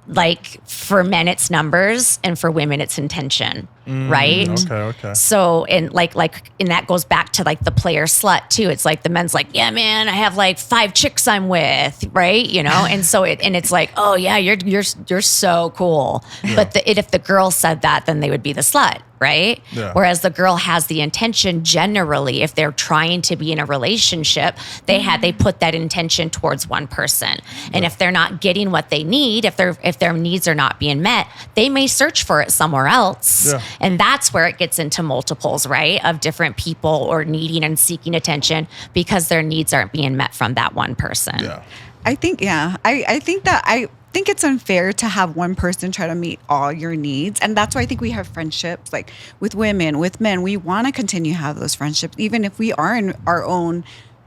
Like for men, it's numbers, and for women, it's intention, right? Okay. So, and and that goes back to like the player slut too. It's like the men's like, yeah, man, I have like 5 chicks I'm with, right? And so it's like, oh yeah, you're so cool. But if the girl said that, then they would be the slut, right? Yeah. Whereas the girl has the intention generally, if they're trying to be in a relationship, they put that intention towards one person. And if they're not getting what they need, if their needs are not being met, they may search for it somewhere else. Yeah. And that's where it gets into multiples, right? Of different people or needing and seeking attention because their needs aren't being met from that one person. Yeah. I think, I think it's unfair to have one person try to meet all your needs. And that's why I think we have friendships like with women, with men. We want to continue to have those friendships, even if we are in our own,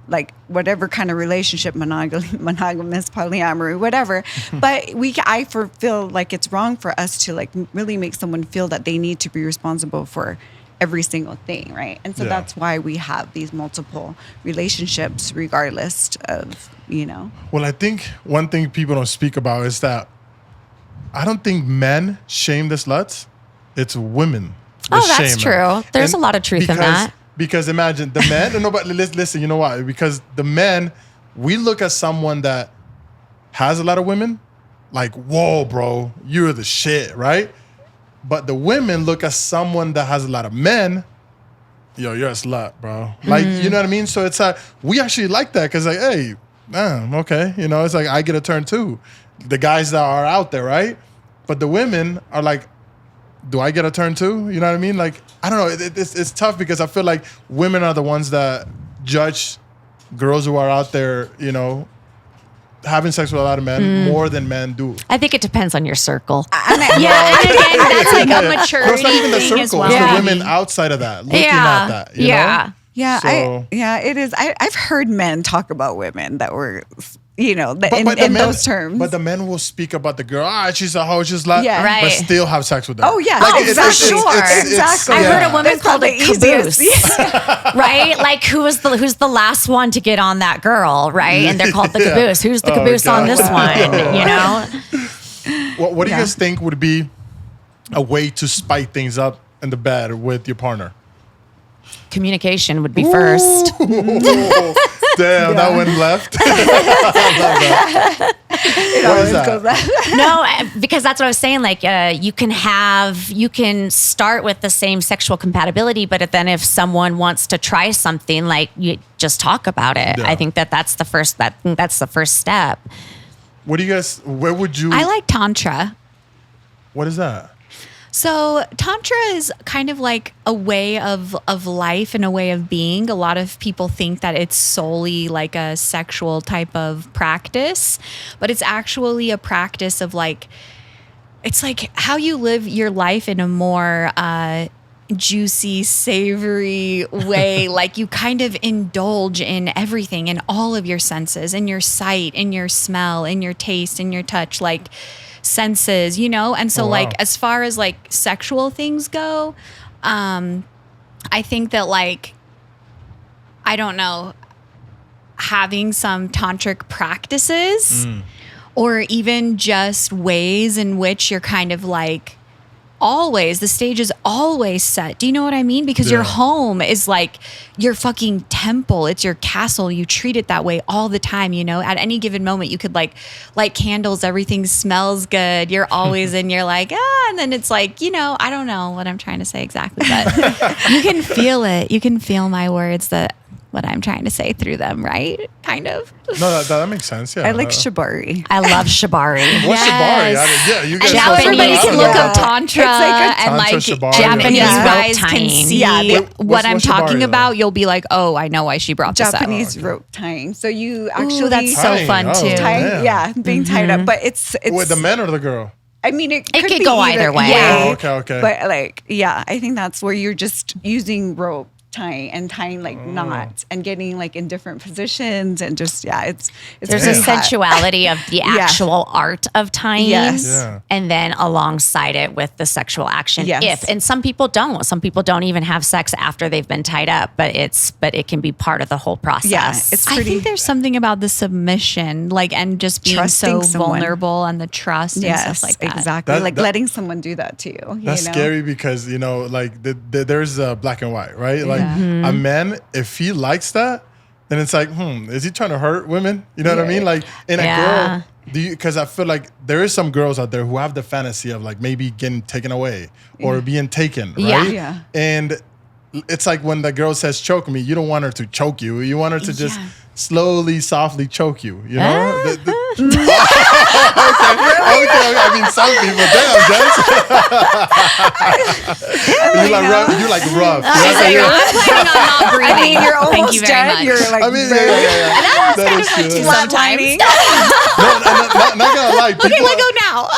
like whatever kind of relationship, monogamous, polyamory, whatever. But I feel like it's wrong for us to like really make someone feel that they need to be responsible for every single thing, right? And so Yeah. that's why we have these multiple relationships, regardless of, Well, I think one thing people don't speak about is that I don't think men shame the sluts. It's women. that Oh, that's shame true. them. There's a lot of truth in that. Because imagine the men, no, but listen, you know why? Because the men, we look at someone that has a lot of women, like, whoa, bro, you're the shit, right? But the women look at someone that has a lot of men, yo, you're a slut, bro. Like, you know what I mean? So it's like, we actually like that because like, hey, okay. It's like, I get a turn too. The guys that are out there, right? But the women are like, do I get a turn too? You know what I mean? Like, I don't know. It's tough because I feel like women are the ones that judge girls who are out there, having sex with a lot of men more than men do. I think it depends on your circle. And that's like a maturity No, it's not even the thing circle. as well. It's the women outside of that looking at that. You know? Yeah, So- it is. I've heard men talk about women that were, in men, those terms. But the men will speak about the girl. She's a hoe, she's like, Yeah. Right. but still have sex with them. Oh, yeah. Like, Oh, for sure. Exactly. I heard a woman That's called not a the easiest. caboose, right? Like who's the last one to get on that girl, right? And they're called the Yeah. caboose. Who's the Oh, caboose on God. this one? What do you guys think would be a way to spice things up in the bed with your partner? Communication would be first. Damn, that went left. What is that? No, because that's what I was saying. Like, you can start with the same sexual compatibility, but then if someone wants to try something, like you just talk about it. Yeah. I think that's the first. That's the first step. What do you guys? Where would you? I like Tantra. What is that? So Tantra is kind of like a way of life and a way of being. A lot of people think that it's solely like a sexual type of practice, but it's actually a practice of like, it's like how you live your life in a more juicy, savory way. Like you kind of indulge in everything, in all of your senses, in your sight, in your smell, in your taste, in your touch, like senses, and so Oh, wow. like as far as like sexual things go, I think that like, I don't know, having some tantric practices or even just ways in which you're kind of like the stage is always set. Do you know what I mean? Because your home is like your fucking temple. It's your castle. You treat it that way all the time, you know? At any given moment, you could like light candles, everything smells good. You're always in, you're like, and then it's like, you know, I don't know what I'm trying to say exactly, but you can feel it. You can feel my words, what I'm trying to say through them, right? Kind of. No, that makes sense. Yeah, I like shibari. I love shibari. What's shibari? You guys And now know everybody something can I look don't up know. tantra and like Tantra, shibari, Japanese yeah. guys rope can tying. see What's what I'm talking shibari, about. though? You'll be like, oh, I know why she brought this up. Japanese rope tying. So you actually Ooh, that's so Tying. fun Oh, too. damn. being tied up. But it's With the man or the girl? I mean, it It could be go either way. Yeah. Oh, okay. But like, yeah, I think that's where you're just using rope tying like knots and getting like in different positions and just it's There's really a hot. sensuality of the actual art of tying, Yes. Yeah. and then alongside it with the sexual action. Yes. And some people don't. Some people don't even have sex after they've been tied up, but it can be part of the whole process. Yeah, it's I pretty. think there's something about the submission, like, and just being Trusting so someone. vulnerable and the trust and Yes, stuff like that. exactly. That- like that- letting someone do that to you. That's you know? scary because, you know, like there's black and white, right? Like a man, if he likes that, then it's like, is he trying to hurt women? You know what I mean? Like, in a Yeah. girl, because I feel like there is some girls out there who have the fantasy of like maybe getting taken away or being taken, right? Yeah. And it's like when the girl says choke me, you don't want her to choke you. You want her to just slowly, softly choke you, you know? Okay. I mean, some people, damn, you like rough. She's like, I'm planning on not breathing. I mean, you're almost Thank you very dead. much. You're like I mean, very that is true. Sometimes. Not gonna lie. People, Okay, let go now.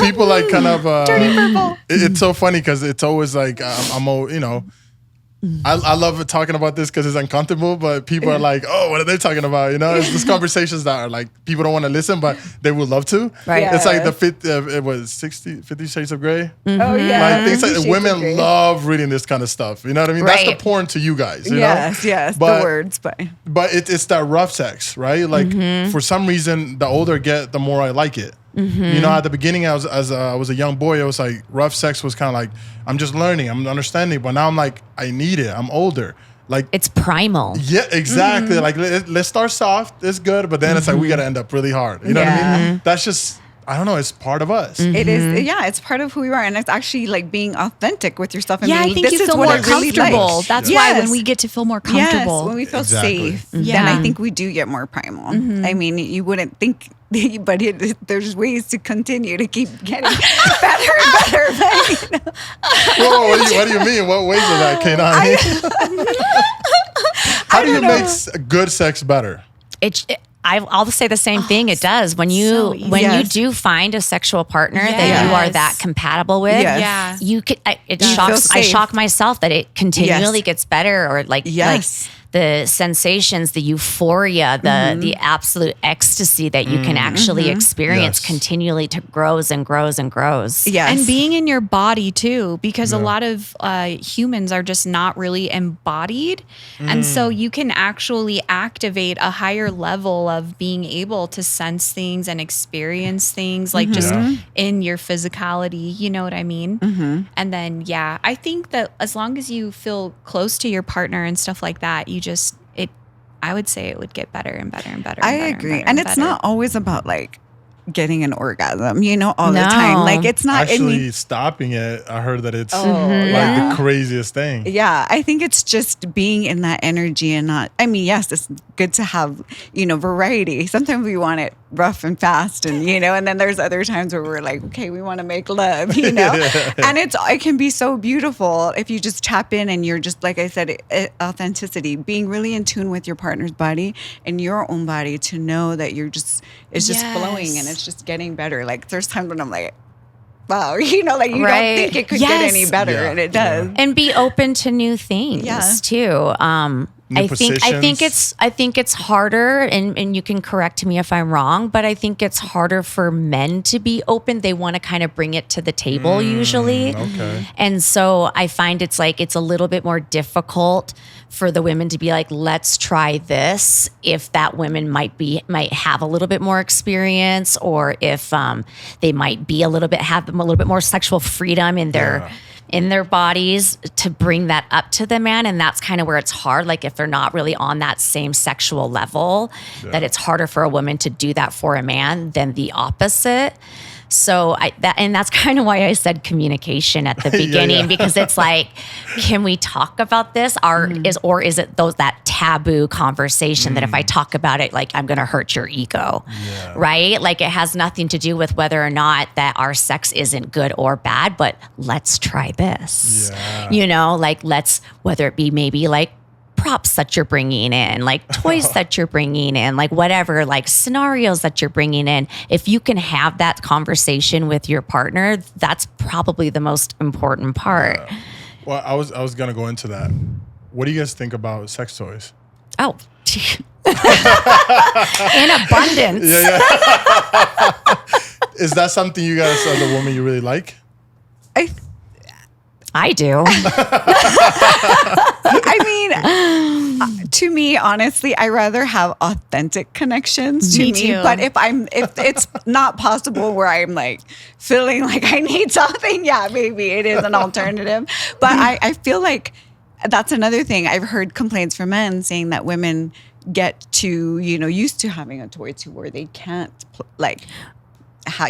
people like kind of dirty purple. It's so funny because it's always like you know. I love talking about this because it's uncomfortable, but people are like, oh, what are they talking about? You know, it's these conversations that are like, people don't want to listen, but they would love to. Right. It's like it was 50 Shades of Grey. Oh yeah. Like things like 50 Shades of women Grey. love reading this kind of stuff. You know what I mean? That's Right. the porn to you guys. You Yes, know? yes. But- the words, but But it's that rough sex, right? Like for some reason, the older I get, the more I like it. You know, at the beginning, I was a young boy. It was like rough sex was kind of like I'm just learning, I'm understanding. But now I'm like I need it. I'm older. Like It's primal. yeah, exactly. Like let's start soft. It's good, but then it's like we got to end up really hard. You know what I mean? That's just I don't know. It's part of us. it is. Yeah, it's part of who you are, and it's actually like being authentic with yourself. And Yeah, I being, think this you is feel what more I really comfortable. like. That's Yes. why when we get to feel more Yes, comfortable. when we feel Exactly. safe, then Yeah. I think we do get more primal. I mean, you wouldn't think, but there's ways to continue to keep getting better and better. But, you know. Whoa, what do you mean? What ways of that, Kanan? How do you don't make know. good sex better? I'll say the same thing. It does when you so easy. when you Yes. do find a sexual partner that you are Yes. that compatible with. Yes. Yeah. You could. It You feel shocks. I safe. shock myself that it continually Yes. gets better, or like Yes. the sensations, the euphoria, the absolute ecstasy that you can actually experience Yes. continually grows and grows and grows. Yes. And being in your body too, because a lot of humans are just not really embodied. And so you can actually activate a higher level of being able to sense things and experience things like just Yeah. in your physicality. You know what I mean? And then, I think that as long as you feel close to your partner and stuff like that, I would say it would get better and better and better. I and better agree. better And it's better. not always about like getting an orgasm, you know, all the No. time. Like it's not Actually, stopping it, I heard that it's like yeah. the craziest thing. Yeah, I think it's just being in that energy and not, I mean, yes, it's good to have, you know, variety. Sometimes we want it rough and fast and, you know, and then there's other times where we're like, okay, we want to make love, you know, and it can be so beautiful if you just tap in and you're just, like I said, authenticity, being really in tune with your partner's body and your own body to know that you're just, it's just flowing and it's just getting better. Like there's times when I'm like, wow, you know, like you Right. don't think it could get Yes. any better Yeah. and it does. And be open to new things Yeah. too. new positions? I think it's harder, and you can correct me if I'm wrong, but I think it's harder for men to be open. They want to kind of bring it to the table usually. Okay. And so I find it's a little bit more difficult for the women to be like, let's try this, if that women might have a little bit more experience, or if they might have a little bit more sexual freedom in their bodies to bring that up to the man. And that's kind of where it's hard. Like if they're not really on that same sexual level, that it's harder for a woman to do that for a man than the opposite. So that's kind of why I said communication at the beginning, because it's like, can we talk about this? Or is it that taboo conversation that if I talk about it, like I'm going to hurt your ego, right? Like it has nothing to do with whether or not that our sex isn't good or bad, but let's try this, like whether it be maybe like props that you're bringing in, like toys that you're bringing in, like whatever, like scenarios that you're bringing in. If you can have that conversation with your partner, that's probably the most important part. Well, I was gonna go into that. What do you guys think about sex toys? Oh, in abundance. Is that something you guys, as a woman, you really like? I do. I mean, to me, honestly, I rather have authentic connections to me. too. But if it's not possible where I'm like feeling like I need something, maybe it is an alternative. But I feel like that's another thing. I've heard complaints from men saying that women get to, used to having a toy to where they can't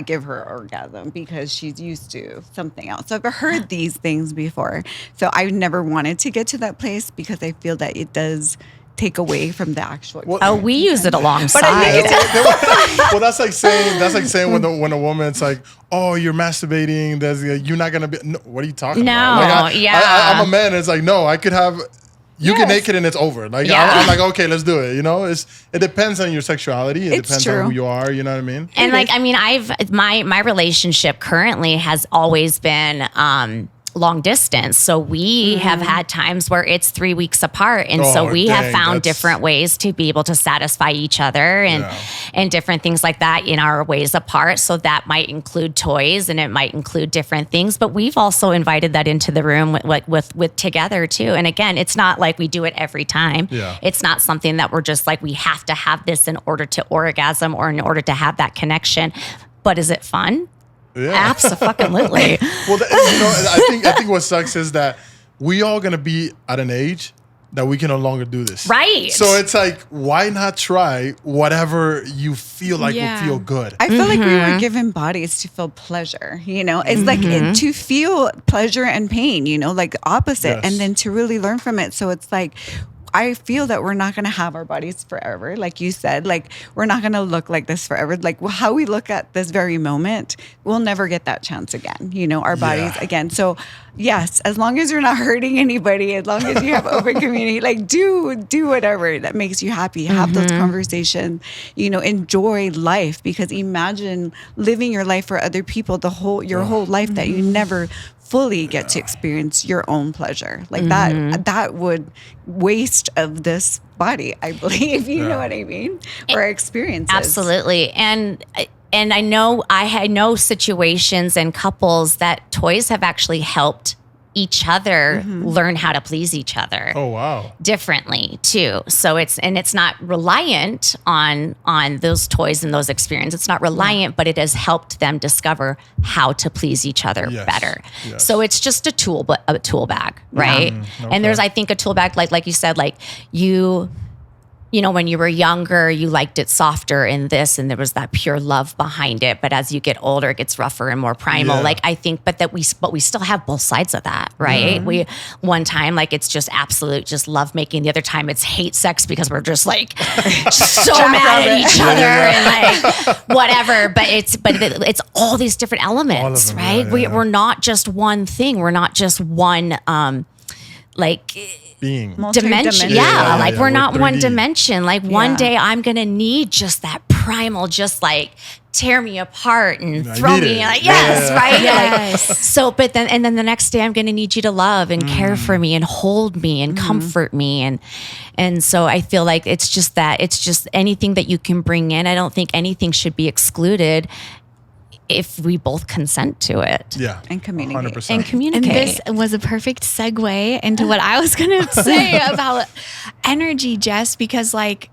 give her orgasm because she's used to something else. So I've heard these things before. So I've never wanted to get to that place because I feel that it does take away from the actual. Oh, we use it alongside. But I think Well, that's like saying when a woman's like, "Oh, you're masturbating. You're not gonna be." No, what are you talking about? Like, I'm a man. And it's like, no, I could have. You get naked and it's over. Like I'm like, okay, let's do it. It depends on your sexuality. It depends on who you are. You know what I mean? And my relationship currently has always been long distance. So we have had times where it's 3 weeks apart. And so we have found different ways to be able to satisfy each other and different things like that in our ways apart. So that might include toys and it might include different things, but we've also invited that into the room with together too. And again, it's not like we do it every time. Yeah. It's not something that we're just like, we have to have this in order to orgasm or in order to have that connection. But is it fun? Yeah. Absolutely. Well, I think what sucks is that we all gonna be at an age that we can no longer do this. Right. So it's like, why not try whatever you feel like will feel good? I feel like we were given bodies to feel pleasure, It's like to feel pleasure and pain, like opposite, and then to really learn from it. So it's like, I feel that we're not going to have our bodies forever. Like you said, like we're not going to look like this forever. Like how we look at this very moment, we'll never get that chance again, our bodies again. So yes, as long as you're not hurting anybody, as long as you have open community, like do whatever that makes you happy. Have those conversations, enjoy life, because imagine living your life for other people, your whole life that you never fully get to experience your own pleasure. Like that would waste of this body, I believe, you know what I mean? Or experiences. Absolutely. And I know situations and couples that toys have actually helped each other learn how to please each other. Oh, wow. Differently too. So it's not reliant on those toys and those experiences. It's not reliant, but it has helped them discover how to please each other better. Yes. So it's just a tool bag, right? And there's, I think, a tool bag, like you said, like when you were younger, you liked it softer in this, and there was that pure love behind it. But as you get older, it gets rougher and more primal. Yeah. Like I think, but we still have both sides of that, right? We one time like it's just absolute, just love making. The other time it's hate sex because we're just like so mad at each other and like whatever. But it's all these different elements, them, right? We're not just one thing. We're not just one being Multi-dimensional. dimension. We're we're not 3D. one dimension. Like one day I'm going to need just that primal, just like tear me apart and throw me. Like, right? Yes. Like, so, but then the next day I'm going to need you to love and care for me and hold me and comfort me. And so I feel like it's just anything that you can bring in. I don't think anything should be excluded if we both consent to it. Yeah. And communicate. 100%. And communicate. And this was a perfect segue into what I was going to say about energy, Jess, because like,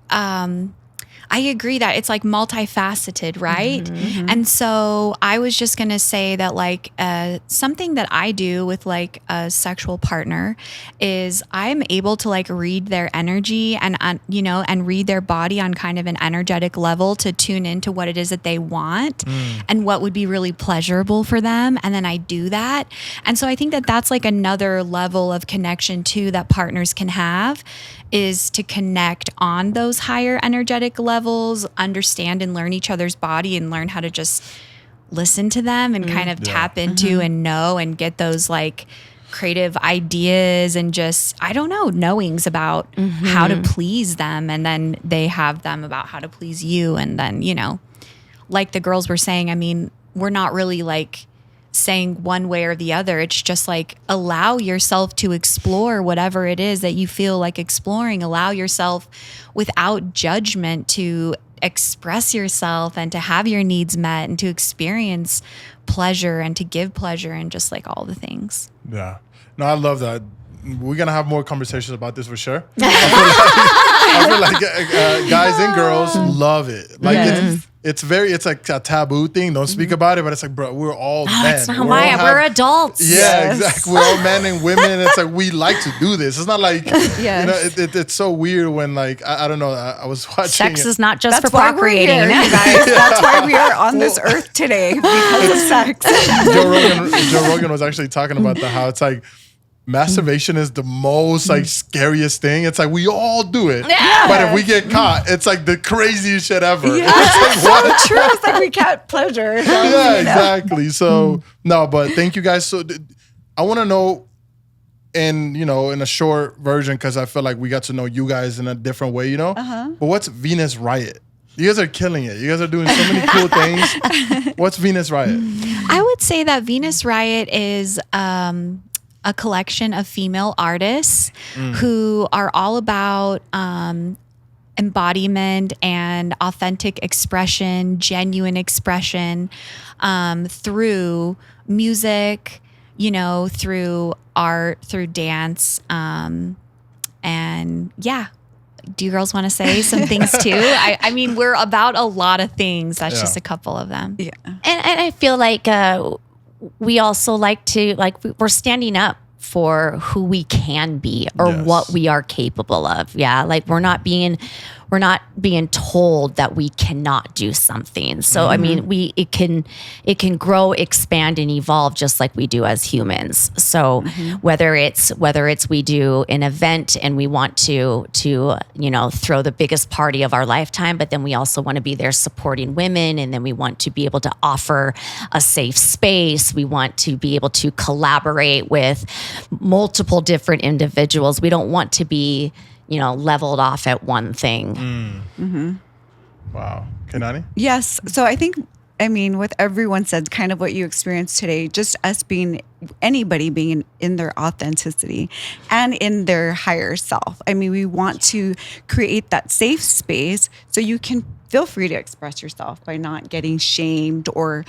I agree that it's like multifaceted, right? And so I was just going to say that like something that I do with like a sexual partner is I'm able to like read their energy and and read their body on kind of an energetic level to tune into what it is that they want and what would be really pleasurable for them. And then I do that. And so I think that that's like another level of connection too that partners can have, is to connect on those higher energetic levels, understand and learn each other's body, and learn how to just listen to them and kind of tap into and know and get those like creative ideas and just, I don't know, knowings about how to please them. And then they have them about how to please you. And then, like the girls were saying, I mean, we're not really like saying one way or the other. It's just like allow yourself to explore whatever it is that you feel like exploring. Allow yourself without judgment to express yourself and to have your needs met and to experience pleasure and to give pleasure and just like all the things. Yeah. No, I love that. We're going to have more conversations about this for sure. I feel like guys and girls love it. Like it's like a taboo thing. Don't speak about it, but it's like, bro, we're all men. It's not we're adults. Yeah, exactly. We're all men and women. It's like, we like to do this. It's not like, it's so weird when like, I don't know. I was watching. Sex is not just That's for why we're procreating. here, you guys. That's why we are on this earth today, because of sex. Joe Rogan was actually talking about how it's like, masturbation is the most like scariest thing. It's like we all do it, but if we get caught, it's like the craziest shit ever. Yeah, it's like, so true. It's like we can't pleasure. Exactly. So no, but thank you guys. So I want to know, in a short version, because I feel like we got to know you guys in a different way. But what's Venus Riot? You guys are killing it. You guys are doing so many cool things. What's Venus Riot? I would say that Venus Riot is a collection of female artists who are all about embodiment and authentic expression, genuine expression through music, through art, through dance. And yeah. Do you girls want to say some things too? I mean, we're about a lot of things. That's just a couple of them. Yeah. And I feel like we also like to, we're standing up for who we can be or what we are capable of. Yeah. Like we're not being told that we cannot do something. So, I mean, it can grow, expand, and evolve just like we do as humans. So whether it's we do an event and we want to throw the biggest party of our lifetime, but then we also want to be there supporting women. And then we want to be able to offer a safe space. We want to be able to collaborate with multiple different individuals. We don't want to be leveled off at one thing. Wow. Kanani? Yes. So I think, what everyone said, kind of what you experienced today, just us anybody being in their authenticity and in their higher self. We want to create that safe space so you can feel free to express yourself by not getting shamed or,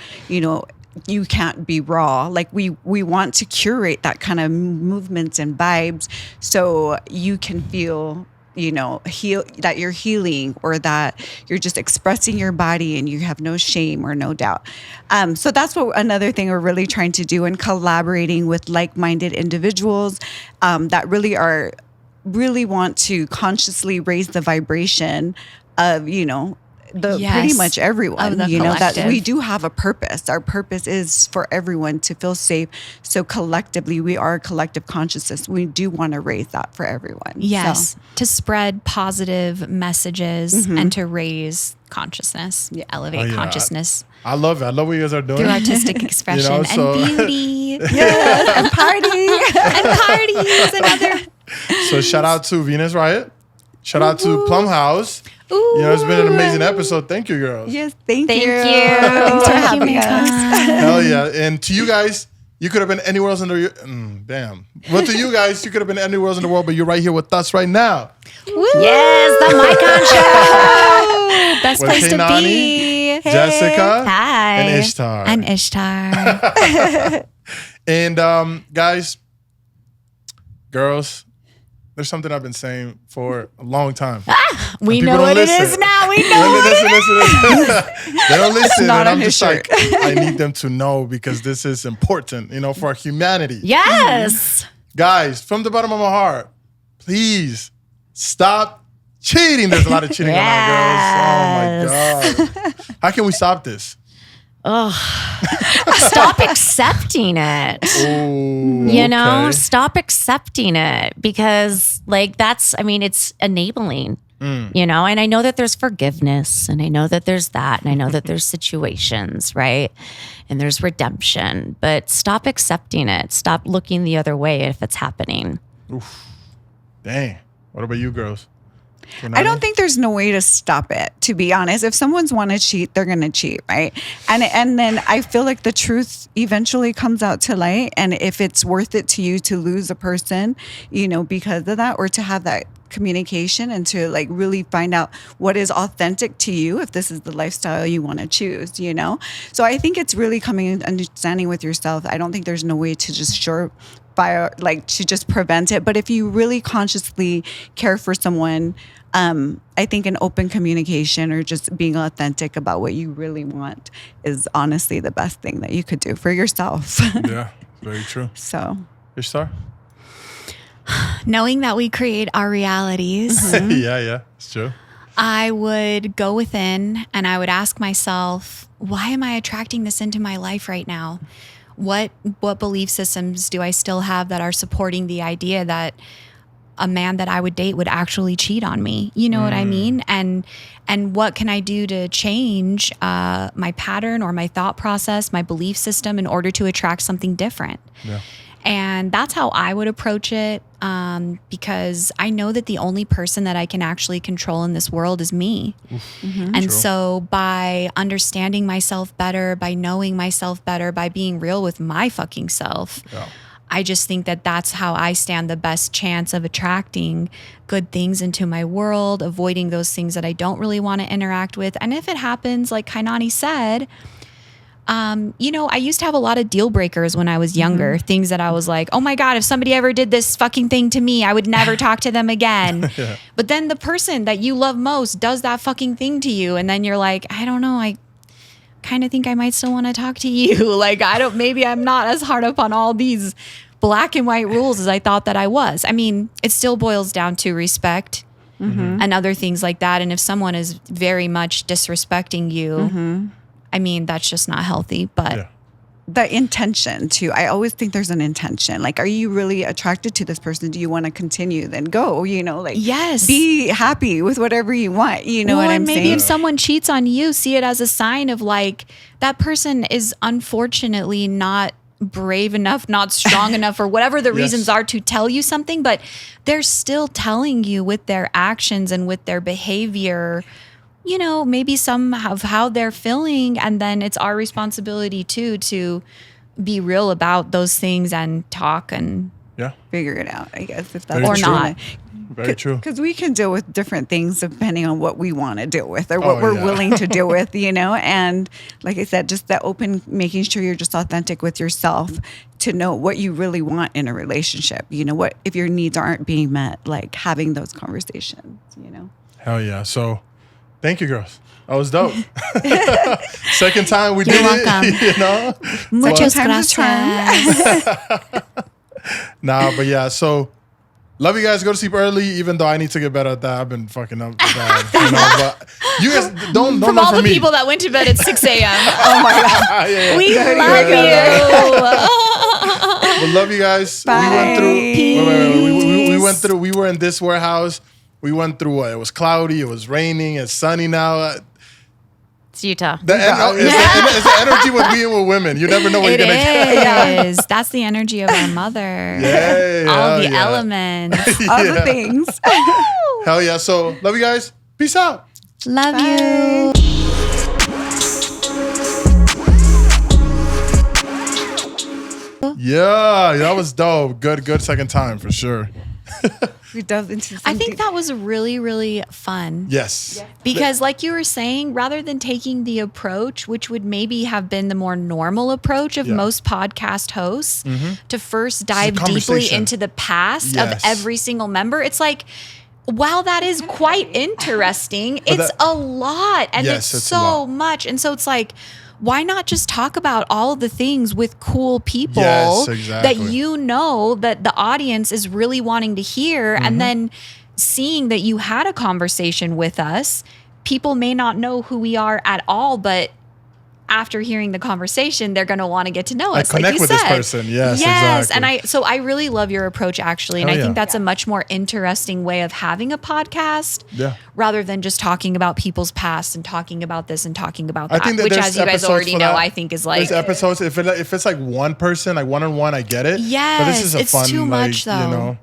you can't be raw. Like we want to curate that kind of movements and vibes so you can feel, that you're healing or that you're just expressing your body and you have no shame or no doubt. So that's another thing we're really trying to do, and collaborating with like-minded individuals that really want to consciously raise the vibration of, pretty much everyone, that we do have a purpose. Our purpose is for everyone to feel safe. So collectively, we are a collective consciousness. We do want to raise that for everyone. Yes. To spread positive messages and to raise consciousness, elevate consciousness. I love it. I love what you guys are doing. Through artistic expression and beauty. And parties. And other. So shout out to Venus Riot. Shout out to Plum House. It's been an amazing episode. Thank you, girls. Yes, thank you. Thank you. Thanks for having us. Hell yeah. And to you guys You could have been anywhere else in the damn. But to you guys, you could have been anywhere else in the world, but you're right here with us right now. Woo! Yes, the Maikon Show. Best With place to Kainani, be. Jessica, Hi. and Ishtar. And Ishtar. And guys, girls, there's something I've been saying for a long time. We People know don't what it listen. is now. We know Listen. They don't listen, not and on I'm his just like, I need them to know because this is important, for humanity. Yes. Guys, from the bottom of my heart, please stop cheating. There's a lot of cheating going on, girls. Oh my God. How can we stop this? Stop accepting it. Ooh, Stop accepting it because it's enabling. And I know that there's forgiveness and I know that there's that and I know that there's situations, right? And there's redemption, but stop accepting it. Stop looking the other way if it's happening. Oof. Dang. What about you girls? I don't think there's no way to stop it, to be honest. If someone's want to cheat, they're going to cheat, right? And then I feel like the truth eventually comes out to light. And if it's worth it to you to lose a person, because of that, or to have that communication and to like really find out what is authentic to you, if this is the lifestyle you want to choose, So I think it's really coming and understanding with yourself. I don't think there's no way to just to just prevent it. But if you really consciously care for someone, I think an open communication or just being authentic about what you really want is honestly the best thing that you could do for yourself. Yeah, very true. So, Ishtar? Knowing that we create our realities, Yeah, it's true. I would go within and I would ask myself, why am I attracting this into my life right now? What belief systems do I still have that are supporting the idea that a man that I would date would actually cheat on me? You know what I mean? And what can I do to change my pattern or my thought process, my belief system in order to attract something different? Yeah. And that's how I would approach it, because I know that the only person that I can actually control in this world is me. And True. so by understanding myself better, by knowing myself better, by being real with my fucking self, Yeah. I just think that that's how I stand the best chance of attracting good things into my world, avoiding those things that I don't really want to interact with. And if it happens, like Kainani said, I used to have a lot of deal breakers when I was younger, things that I was like, oh my God, if somebody ever did this fucking thing to me, I would never talk to them again. Yeah. But then the person that you love most does that fucking thing to you. And then you're like, I don't know, I kind of think I might still want to talk to you. Maybe I'm not as hard up on all these black and white rules as I thought that I was. I mean, it still boils down to respect and other things like that. And if someone is very much disrespecting you, I mean, that's just not healthy, but Yeah. the intention too. I always think there's an intention. Like, are you really attracted to this person? Do you want to continue? Then go, yes. be happy with whatever you want. You know what I'm and maybe saying? if someone cheats on you, see it as a sign of like, that person is unfortunately not brave enough, not strong enough, or whatever the reasons are to tell you something, but they're still telling you with their actions and with their behavior, maybe some of how they're feeling. And then it's our responsibility too, to be real about those things and talk and Figure it out, I guess, if that's Very or true. not. Very true. Because we can deal with different things depending on what we want to deal with or what we're yeah. willing to deal with, And like I said, just that open, making sure you're just authentic with yourself to know what you really want in a relationship. What if your needs aren't being met, like having those conversations, Hell yeah. So thank you, girls. That was dope. Second time we You're did welcome. it, Muchas Time's a charm. gracias. Nah, but yeah, so love you guys. Go to sleep early, even though I need to get better at that. I've been fucking up bad, but you guys don't From know all for the me. people that went to bed at 6 a.m. Oh my God. Yeah. We Yeah, love yeah, you. But love you guys. Bye. We went through. Peace. We went through. We were in this warehouse. We went through what? It was cloudy. It was raining. It's sunny now. It's Utah. It's the energy with being with women. You never know what It you're gonna get. is. That's the energy of our mother. Yeah, All the yeah. elements. All the things. Hell yeah. So love you guys. Peace out. Love Bye. you. Yeah, that was dope. Good second time for sure. We dove into. I think that was really, really fun. Yes. Because, like you were saying, rather than taking the approach, which would maybe have been the more normal approach of most podcast hosts, to first dive deeply conversation. into the past of Yes. every single member, it's like, while that is quite interesting, it's a lot and Yes, it's it's a lot. so much. And so it's like, why not just talk about all the things with cool people Yes, that exactly. you know that the audience is really wanting to hear, and then seeing that you had a conversation with us. People may not know who we are at all, but after hearing the conversation, they're going to want to get to know us. connect like you with said. this person. Yes, And exactly. I really love your approach, actually. And Hell I think yeah. that's a much more interesting way of having a podcast Yeah. rather than just talking about people's past and talking about this and talking about I that, think that which, there's as you guys episodes already for know, that. I think is like, There's episodes if it's like one person, like one-on-one, I get it. But this is a Yes, it's fun, too much, like, though. you know.